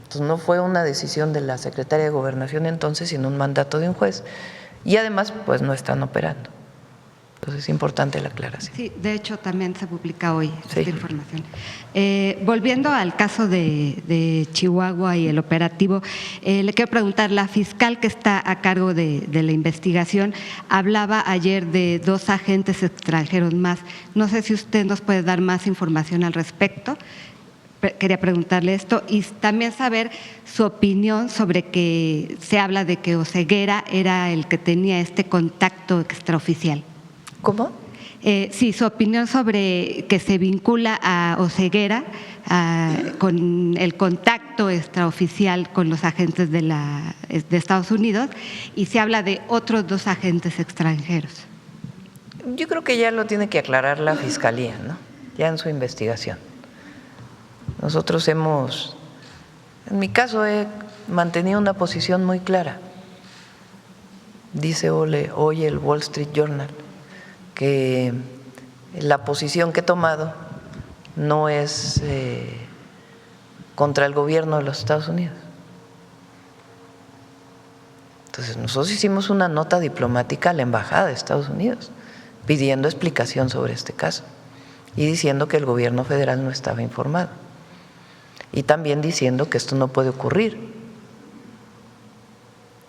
Entonces no fue una decisión de la Secretaría de Gobernación entonces, sino un mandato de un juez. Y además, pues no están operando. Entonces es importante la aclaración. Sí, de hecho también se publica hoy Sí. esta información. Volviendo al caso de Chihuahua y el operativo, le quiero preguntar, la fiscal que está a cargo de la investigación hablaba ayer de 2 agentes extranjeros más. No sé si usted nos puede dar más información al respecto. Quería preguntarle esto y también saber su opinión sobre que se habla de que Oseguera era el que tenía este contacto extraoficial. ¿Cómo? Sí, su opinión sobre que se vincula a Oseguera con el contacto extraoficial con los agentes de Estados Unidos y se habla de otros 2 agentes extranjeros. Yo creo que ya lo tiene que aclarar la Fiscalía, ¿no? Ya en su investigación. Nosotros en mi caso he mantenido una posición muy clara. Dice hoy el Wall Street Journal que la posición que he tomado no es contra el gobierno de los Estados Unidos. Entonces nosotros hicimos una nota diplomática a la Embajada de Estados Unidos pidiendo explicación sobre este caso y diciendo que el gobierno federal no estaba informado y también diciendo que esto no puede ocurrir.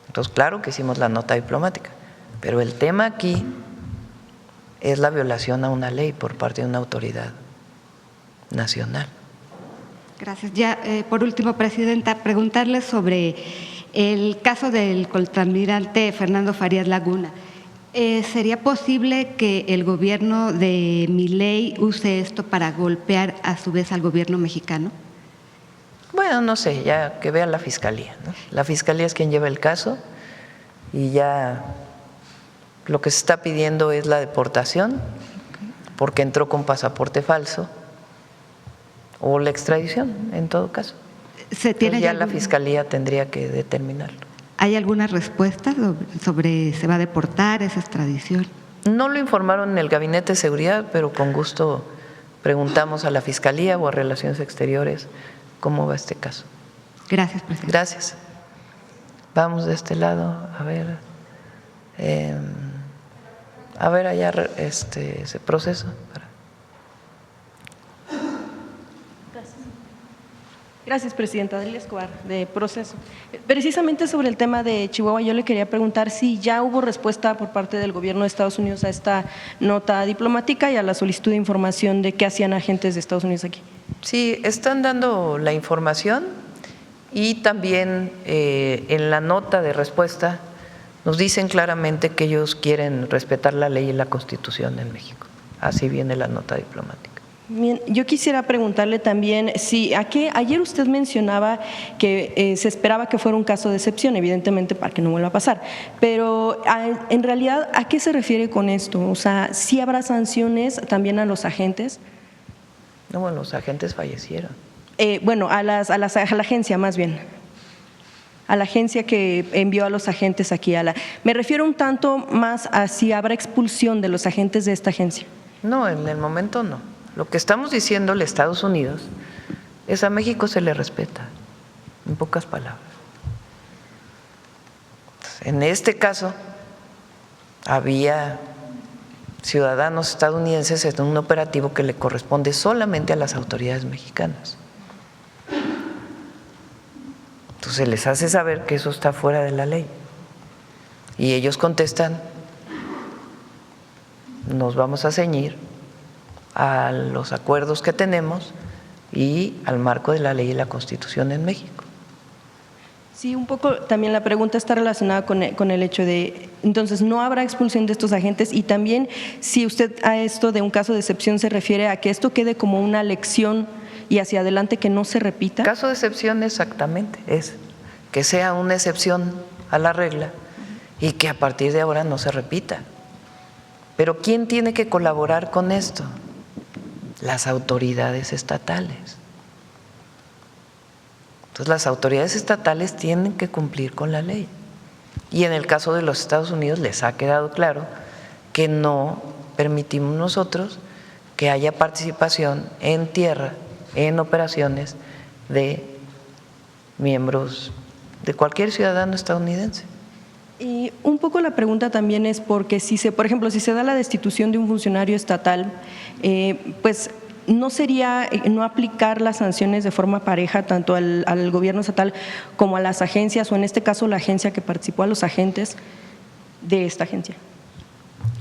Entonces, claro que hicimos la nota diplomática, pero el tema aquí es la violación a una ley por parte de una autoridad nacional. Gracias. Ya, por último, Presidenta, preguntarle sobre el caso del contraalmirante Fernando Farías Laguna. ¿Sería posible que el gobierno de Milei use esto para golpear a su vez al gobierno mexicano? Bueno, no sé, ya que vea la Fiscalía, ¿no? La Fiscalía es quien lleva el caso y ya lo que se está pidiendo es la deportación porque entró con pasaporte falso o la extradición, en todo caso. ¿Tiene ya la Fiscalía tendría que determinarlo. ¿Hay alguna respuesta sobre se va a deportar esa extradición? No lo informaron en el Gabinete de Seguridad, pero con gusto preguntamos a la Fiscalía o a Relaciones Exteriores cómo va este caso. Gracias, Presidenta. Gracias. Vamos de este lado, a ver allá ese proceso. Gracias, Presidenta. Adelia Escobar, de Proceso. Precisamente sobre el tema de Chihuahua, yo le quería preguntar si ya hubo respuesta por parte del gobierno de Estados Unidos a esta nota diplomática y a la solicitud de información de qué hacían agentes de Estados Unidos aquí. Sí, están dando la información y también en la nota de respuesta nos dicen claramente que ellos quieren respetar la ley y la Constitución en México. Así viene la nota diplomática. Bien, yo quisiera preguntarle también si ayer usted mencionaba que se esperaba que fuera un caso de excepción, evidentemente para que no vuelva a pasar, pero en realidad, ¿a qué se refiere con esto? O sea, ¿sí habrá sanciones también a los agentes? No, bueno, los agentes fallecieron. Bueno, a la agencia más bien. A la agencia que envió a los agentes aquí. Me refiero un tanto más a si habrá expulsión de los agentes de esta agencia. No, en el momento no. Lo que estamos diciéndole a Estados Unidos es a México se le respeta, en pocas palabras. En este caso, había ciudadanos estadounidenses en un operativo que le corresponde solamente a las autoridades mexicanas. Entonces les hace saber que eso está fuera de la ley. Y ellos contestan, nos vamos a ceñir a los acuerdos que tenemos y al marco de la ley y la Constitución en México. Sí, un poco también la pregunta está relacionada con el hecho de, entonces, no habrá expulsión de estos agentes y también si usted a esto de un caso de excepción se refiere a que esto quede como una lección y hacia adelante que no se repita. Caso de excepción exactamente es que sea una excepción a la regla y que a partir de ahora no se repita. Pero ¿quién tiene que colaborar con esto? Las autoridades estatales. Entonces las autoridades estatales tienen que cumplir con la ley. Y en el caso de los Estados Unidos les ha quedado claro que no permitimos nosotros que haya participación en tierra, en operaciones de miembros de cualquier ciudadano estadounidense. Y un poco la pregunta también es porque por ejemplo, si se da la destitución de un funcionario estatal, pues no sería no aplicar las sanciones de forma pareja tanto al gobierno estatal como a las agencias, o en este caso la agencia que participó, a los agentes de esta agencia.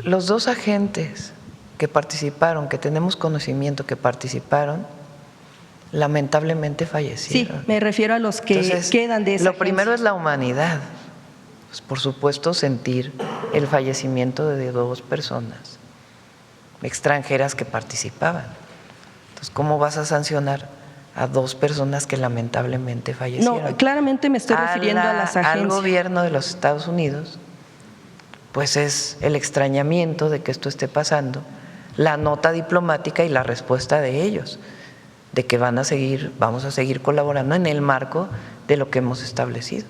Los dos agentes que participaron, que tenemos conocimiento que participaron, lamentablemente fallecieron. Sí, me refiero a los que Entonces, quedan de esa Lo agencia. primero es la humanidad. Pues, por supuesto, sentir el fallecimiento de dos personas extranjeras que participaban. Entonces, ¿cómo vas a sancionar a dos personas que lamentablemente fallecieron? No, claramente me estoy refiriendo a las agencias. Al gobierno de los Estados Unidos, pues es el extrañamiento de que esto esté pasando, la nota diplomática y la respuesta de ellos, de que vamos a seguir colaborando en el marco de lo que hemos establecido.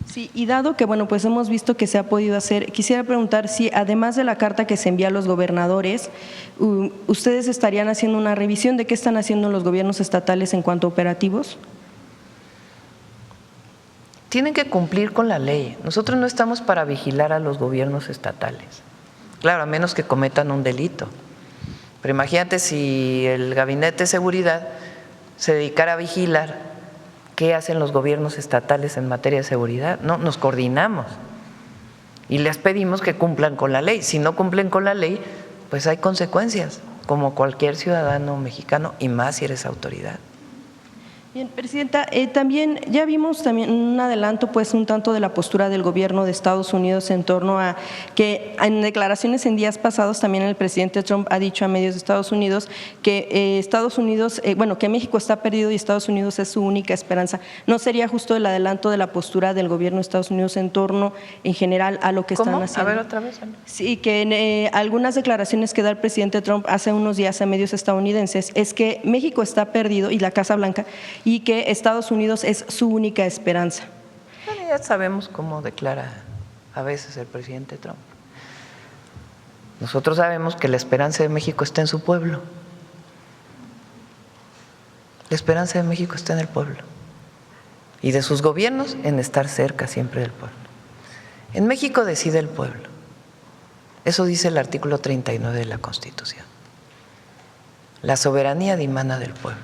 Sí, y dado que, bueno, pues hemos visto que se ha podido hacer, quisiera preguntar si además de la carta que se envía a los gobernadores, ¿ustedes estarían haciendo una revisión de qué están haciendo los gobiernos estatales en cuanto a operativos? Tienen que cumplir con la ley. Nosotros no estamos para vigilar a los gobiernos estatales. Claro, a menos que cometan un delito. Pero imagínate si el Gabinete de Seguridad se dedicara a vigilar qué hacen los gobiernos estatales en materia de seguridad. No, nos coordinamos y les pedimos que cumplan con la ley. Si no cumplen con la ley, pues hay consecuencias, como cualquier ciudadano mexicano, y más si eres autoridad. Bien, Presidenta, también ya vimos también un adelanto, pues un tanto de la postura del gobierno de Estados Unidos en torno a que en declaraciones en días pasados también el presidente Trump ha dicho a medios de Estados Unidos que Estados Unidos, que México está perdido y Estados Unidos es su única esperanza. ¿No sería justo el adelanto de la postura del gobierno de Estados Unidos en torno en general a lo que están haciendo? A ver, otra vez. Sí, que en algunas declaraciones que da el presidente Trump hace unos días a medios estadounidenses es que México está perdido y la Casa Blanca, y que Estados Unidos es su única esperanza. Bueno, ya sabemos cómo declara a veces el presidente Trump. Nosotros sabemos que la esperanza de México está en su pueblo. La esperanza de México está en el pueblo y de sus gobiernos en estar cerca siempre del pueblo. En México decide el pueblo. Eso dice el artículo 39 de la Constitución. La soberanía dimana del pueblo.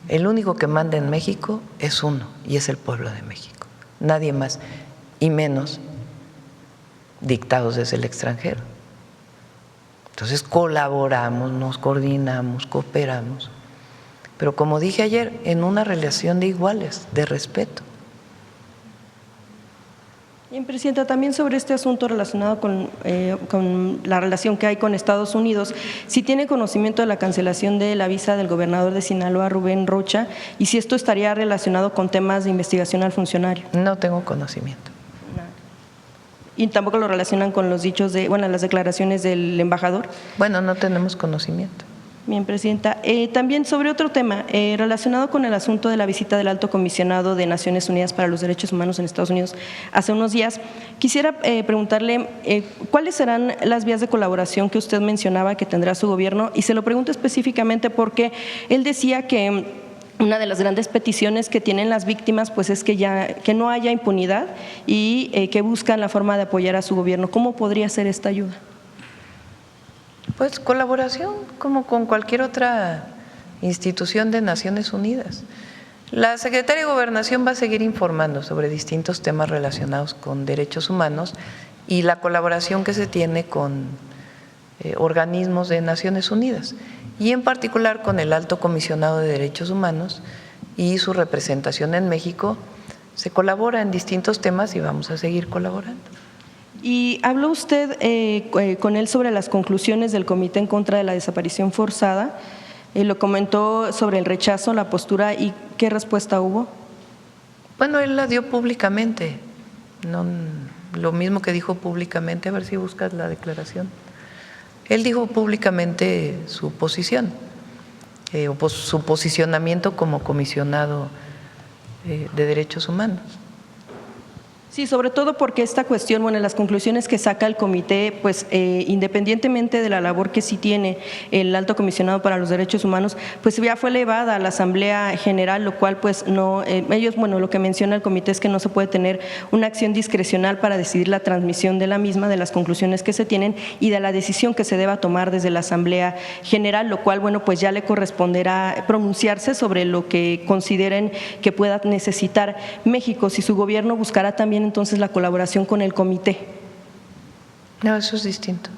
El único que manda en México es uno, y es el pueblo de México. Nadie más, y menos dictados desde el extranjero. Entonces colaboramos, nos coordinamos, cooperamos, pero como dije ayer, en una relación de iguales, de respeto. Bien, Presidenta, también sobre este asunto relacionado con la relación que hay con Estados Unidos, si tiene conocimiento de la cancelación de la visa del gobernador de Sinaloa, Rubén Rocha, y si esto estaría relacionado con temas de investigación al funcionario. No tengo conocimiento. ¿Y tampoco lo relacionan con los dichos las declaraciones del embajador? Bueno, no tenemos conocimiento. Bien, Presidenta. También sobre otro tema, relacionado con el asunto de la visita del Alto Comisionado de Naciones Unidas para los Derechos Humanos en Estados Unidos hace unos días, quisiera preguntarle cuáles serán las vías de colaboración que usted mencionaba que tendrá su gobierno, y se lo pregunto específicamente porque él decía que una de las grandes peticiones que tienen las víctimas pues es que no haya impunidad y que buscan la forma de apoyar a su gobierno. ¿Cómo podría ser esta ayuda? Pues colaboración como con cualquier otra institución de Naciones Unidas. La Secretaría de Gobernación va a seguir informando sobre distintos temas relacionados con derechos humanos y la colaboración que se tiene con organismos de Naciones Unidas y en particular con el Alto Comisionado de Derechos Humanos y su representación en México. Se colabora en distintos temas y vamos a seguir colaborando. Y habló usted con él sobre las conclusiones del Comité en contra de la desaparición forzada, lo comentó sobre el rechazo, la postura, y ¿qué respuesta hubo? Bueno, él la dio públicamente, no, lo mismo que dijo públicamente, a ver si buscas la declaración. Él dijo públicamente su posición, su posicionamiento como comisionado de derechos humanos. Sí, sobre todo porque esta cuestión, bueno, las conclusiones que saca el comité, pues independientemente de la labor que sí tiene el Alto Comisionado para los Derechos Humanos, pues ya fue elevada a la Asamblea General, lo cual pues no, ellos, bueno, lo que menciona el comité es que no se puede tener una acción discrecional para decidir la transmisión de la misma, de las conclusiones que se tienen y de la decisión que se deba tomar desde la Asamblea General, lo cual, bueno, pues ya le corresponderá pronunciarse sobre lo que consideren que pueda necesitar México, si su gobierno buscará también entonces la colaboración con el comité. No, eso es distinto.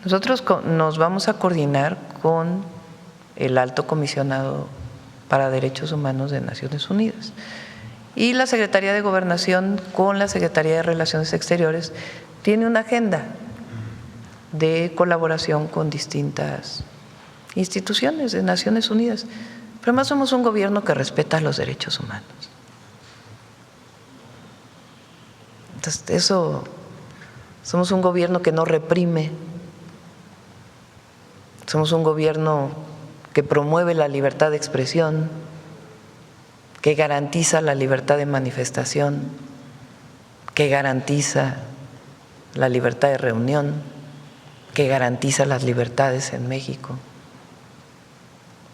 Nosotros nos vamos a coordinar con el Alto Comisionado para Derechos Humanos de Naciones Unidas y la Secretaría de Gobernación con la Secretaría de Relaciones Exteriores tiene una agenda de colaboración con distintas instituciones de Naciones Unidas. Pero además somos un gobierno que respeta los derechos humanos. Entonces, eso, somos un gobierno que no reprime, somos un gobierno que promueve la libertad de expresión, que garantiza la libertad de manifestación, que garantiza la libertad de reunión, que garantiza las libertades en México,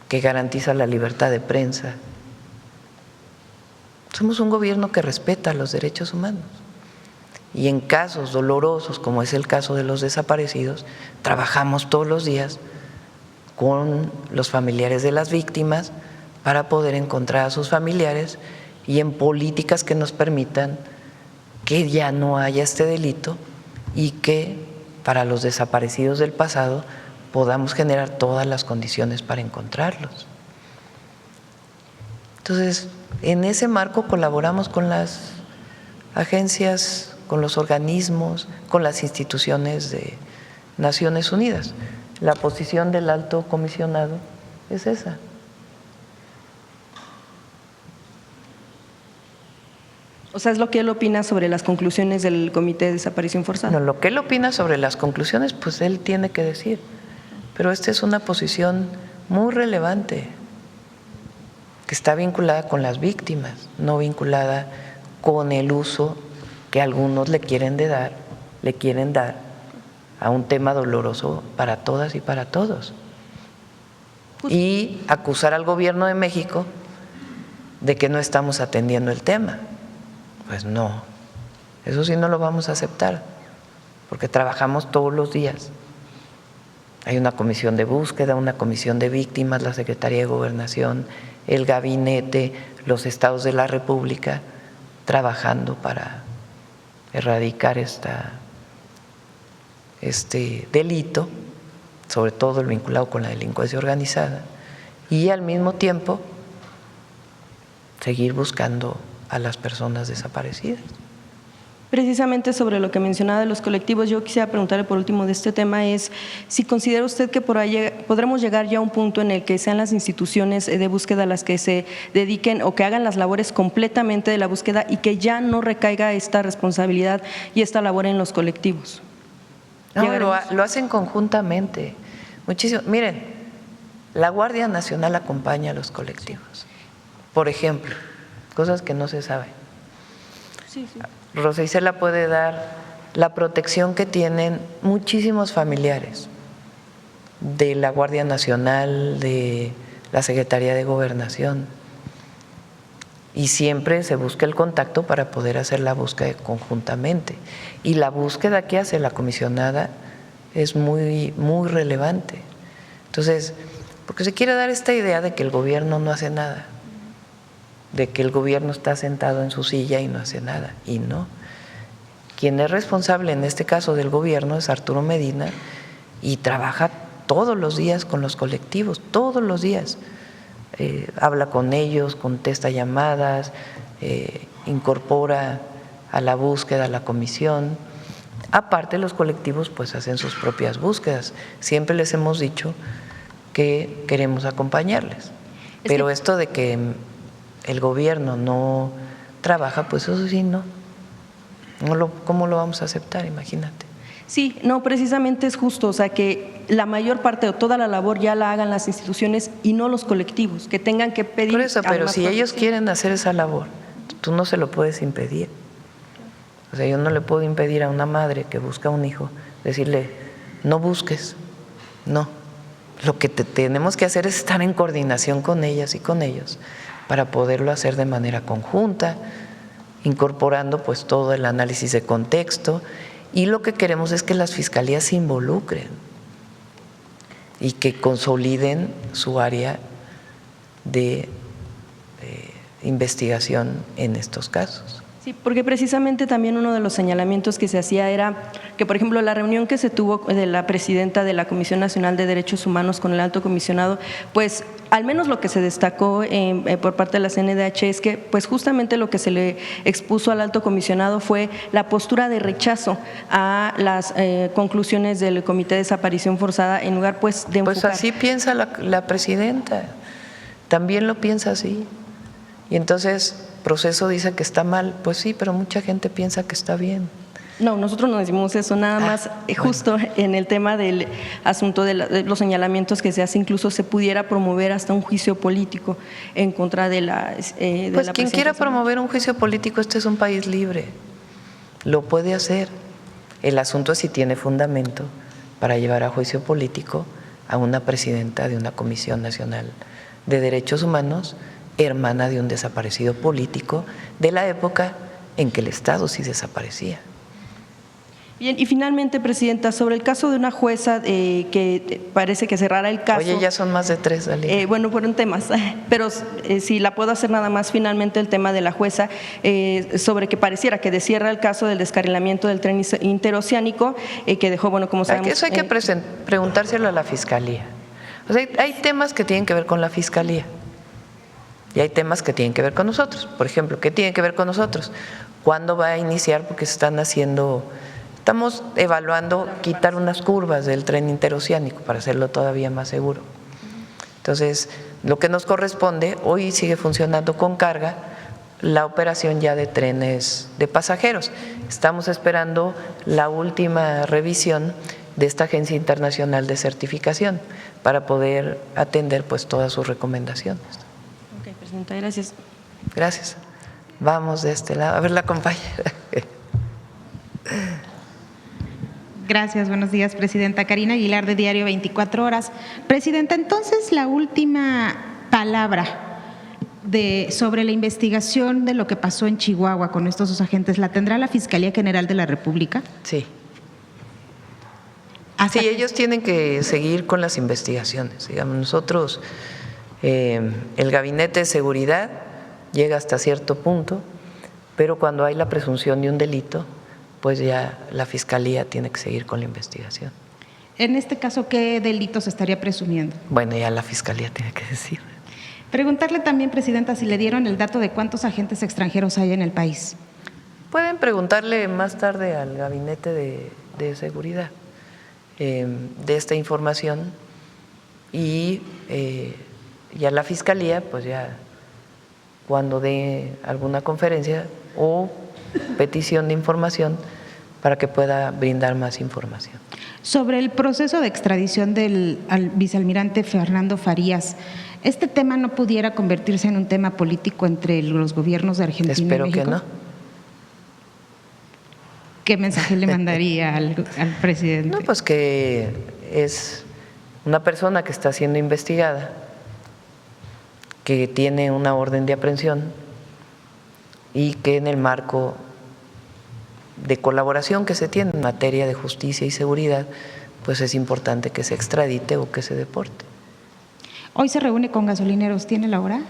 que garantiza la libertad de prensa. Somos un gobierno que respeta los derechos humanos. Y en casos dolorosos, como es el caso de los desaparecidos, trabajamos todos los días con los familiares de las víctimas para poder encontrar a sus familiares y en políticas que nos permitan que ya no haya este delito y que para los desaparecidos del pasado podamos generar todas las condiciones para encontrarlos. Entonces, en ese marco colaboramos con las agencias, con los organismos, con las instituciones de Naciones Unidas. La posición del Alto Comisionado es esa. O sea, es lo que él opina sobre las conclusiones del Comité de Desaparición Forzada. No, lo que él opina sobre las conclusiones, pues él tiene que decir. Pero esta es una posición muy relevante, que está vinculada con las víctimas, no vinculada con el uso que algunos le quieren dar a un tema doloroso para todas y para todos. Y acusar al gobierno de México de que no estamos atendiendo el tema. Pues no, eso sí no lo vamos a aceptar, porque trabajamos todos los días. Hay una comisión de búsqueda, una comisión de víctimas, la Secretaría de Gobernación, el gabinete, los estados de la República, trabajando para erradicar este delito, sobre todo el vinculado con la delincuencia organizada, y al mismo tiempo seguir buscando a las personas desaparecidas. Precisamente sobre lo que mencionaba de los colectivos, yo quisiera preguntarle por último de este tema es si considera usted que por ahí podremos llegar ya a un punto en el que sean las instituciones de búsqueda las que se dediquen o que hagan las labores completamente de la búsqueda y que ya no recaiga esta responsabilidad y esta labor en los colectivos. No, lo hacen conjuntamente. Muchísimo. Miren, la Guardia Nacional acompaña a los colectivos. Por ejemplo, cosas que no se saben. Sí, sí. Rosa Isela puede dar la protección que tienen muchísimos familiares de la Guardia Nacional, de la Secretaría de Gobernación, y siempre se busca el contacto para poder hacer la búsqueda conjuntamente. Y la búsqueda que hace la comisionada es muy, muy relevante. Entonces, porque se quiere dar esta idea de que el gobierno no hace nada, de que el gobierno está sentado en su silla y no hace nada, y no. Quien es responsable en este caso del gobierno es Arturo Medina y trabaja todos los días con los colectivos, todos los días. Habla con ellos, contesta llamadas, incorpora a la búsqueda, a la comisión. Aparte, los colectivos pues hacen sus propias búsquedas. Siempre les hemos dicho que queremos acompañarles, pero esto de que el gobierno no trabaja, pues eso sí, ¿cómo lo vamos a aceptar? Imagínate. Sí, no, precisamente es justo, o sea, que la mayor parte o toda la labor ya la hagan las instituciones y no los colectivos, que tengan que pedir. Por eso, pero si ellos quieren hacer esa labor, tú no se lo puedes impedir. O sea, yo no le puedo impedir a una madre que busca un hijo, decirle, no busques, no. Lo que tenemos que hacer es estar en coordinación con ellas y con ellos para poderlo hacer de manera conjunta, incorporando pues todo el análisis de contexto, y lo que queremos es que las fiscalías se involucren y que consoliden su área de investigación en estos casos. Sí, porque precisamente también uno de los señalamientos que se hacía era que, por ejemplo, la reunión que se tuvo de la presidenta de la Comisión Nacional de Derechos Humanos con el alto comisionado, pues al menos lo que se destacó por parte de la CNDH es que pues justamente lo que se le expuso al alto comisionado fue la postura de rechazo a las conclusiones del Comité de Desaparición Forzada en lugar pues de enfocar. Pues así piensa la presidenta, también lo piensa así. Y entonces Proceso dice que está mal, pues sí, pero mucha gente piensa que está bien. No, nosotros no decimos eso, nada más justo en el tema del asunto de los señalamientos que se hace, incluso se pudiera promover hasta un juicio político en contra de la pues quien quiera promover un juicio político, este es un país libre, lo puede hacer. El asunto es si tiene fundamento para llevar a juicio político a una presidenta de una Comisión Nacional de Derechos Humanos, hermana de un desaparecido político de la época en que el Estado sí desaparecía. Bien, y finalmente, presidenta, sobre el caso de una jueza que parece que cerrará el caso. Oye, ya son más de 3, Dalila. Bueno, fueron temas, pero si la puedo hacer nada más, finalmente el tema de la jueza, sobre que pareciera que descierra el caso del descarrilamiento del tren interoceánico, que dejó, bueno, como sabemos… Eso hay que preguntárselo a la Fiscalía. O sea, hay temas que tienen que ver con la Fiscalía y hay temas que tienen que ver con nosotros. Por ejemplo, ¿qué tiene que ver con nosotros? ¿Cuándo va a iniciar? Porque se están haciendo… Estamos evaluando quitar unas curvas del tren interoceánico para hacerlo todavía más seguro. Entonces, lo que nos corresponde, hoy sigue funcionando con carga la operación ya de trenes de pasajeros. Estamos esperando la última revisión de esta Agencia Internacional de Certificación para poder atender pues todas sus recomendaciones. Ok, presidenta, gracias. Gracias. Vamos de este lado. A ver, la compañera. Gracias, buenos días, presidenta. Karina Aguilar, de Diario 24 Horas. Presidenta, entonces la última palabra sobre la investigación de lo que pasó en Chihuahua con estos dos agentes, ¿la tendrá la Fiscalía General de la República? Sí. Sí, ellos tienen que seguir con las investigaciones. Digamos, nosotros, el Gabinete de Seguridad llega hasta cierto punto, pero cuando hay la presunción de un delito, pues ya la Fiscalía tiene que seguir con la investigación. En este caso, ¿qué delito se estaría presumiendo? Bueno, ya la Fiscalía tiene que decir. Preguntarle también, presidenta, si le dieron el dato de cuántos agentes extranjeros hay en el país. Pueden preguntarle más tarde al Gabinete de Seguridad de esta información y a la Fiscalía, pues ya cuando dé alguna conferencia o petición de información para que pueda brindar más información. Sobre el proceso de extradición del vicealmirante Fernando Farías, ¿este tema no pudiera convertirse en un tema político entre los gobiernos de Argentina y México? Espero que no. ¿Qué mensaje le mandaría al presidente? No, pues que es una persona que está siendo investigada, que tiene una orden de aprehensión y que en el marco de colaboración que se tiene en materia de justicia y seguridad, pues es importante que se extradite o que se deporte. Hoy se reúne con gasolineros, ¿tiene la hora?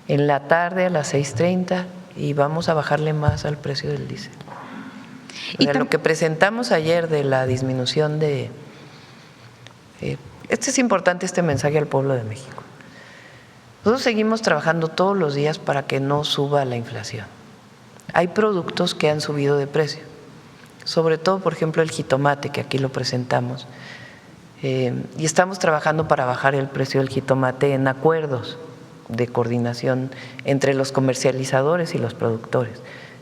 En la tarde a las 6:30 y vamos a bajarle más al precio del diésel. O sea, lo que presentamos ayer de la disminución de… es importante este mensaje al pueblo de México. Nosotros seguimos trabajando todos los días para que no suba la inflación. Hay productos que han subido de precio, sobre todo, por ejemplo, el jitomate, que aquí lo presentamos, y estamos trabajando para bajar el precio del jitomate en acuerdos de coordinación entre los comercializadores y los productores.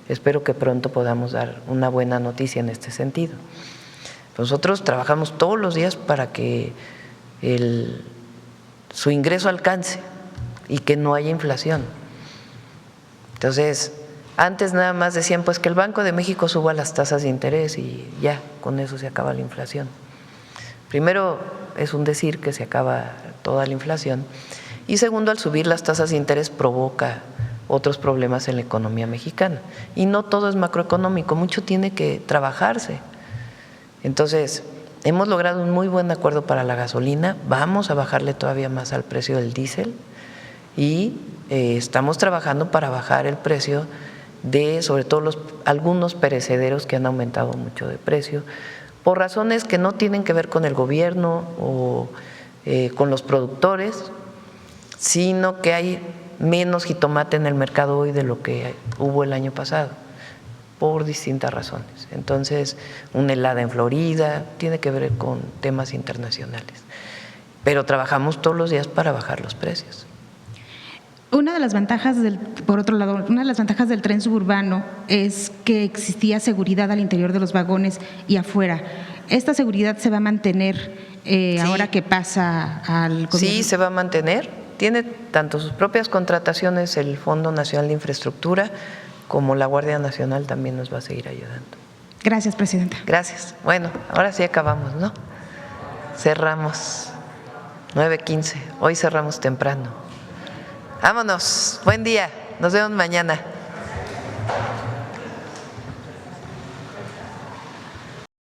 Espero que pronto podamos dar una buena noticia en este sentido. Nosotros trabajamos todos los días para que su ingreso alcance y que no haya inflación. Entonces, Antes nada más decían pues que el Banco de México suba las tasas de interés y ya, con eso se acaba la inflación. Primero, es un decir que se acaba toda la inflación, y segundo, al subir las tasas de interés provoca otros problemas en la economía mexicana. Y no todo es macroeconómico, mucho tiene que trabajarse. Entonces, hemos logrado un muy buen acuerdo para la gasolina, vamos a bajarle todavía más al precio del diésel y estamos trabajando para bajar el precio de sobre todo algunos perecederos que han aumentado mucho de precio por razones que no tienen que ver con el gobierno o con los productores, sino que hay menos jitomate en el mercado hoy de lo que hubo el año pasado, por distintas razones. Entonces, una helada en Florida tiene que ver con temas internacionales, pero trabajamos todos los días para bajar los precios. Una de las ventajas por otro lado, una de las ventajas del tren suburbano es que existía seguridad al interior de los vagones y afuera. ¿Esta seguridad se va a mantener ahora que pasa al gobierno? Sí, se va a mantener. Tiene tanto sus propias contrataciones el Fondo Nacional de Infraestructura como la Guardia Nacional también nos va a seguir ayudando. Gracias, presidenta. Gracias. Bueno, ahora sí acabamos, ¿no? Cerramos 9:15. Hoy cerramos temprano. Vámonos. Buen día. Nos vemos mañana.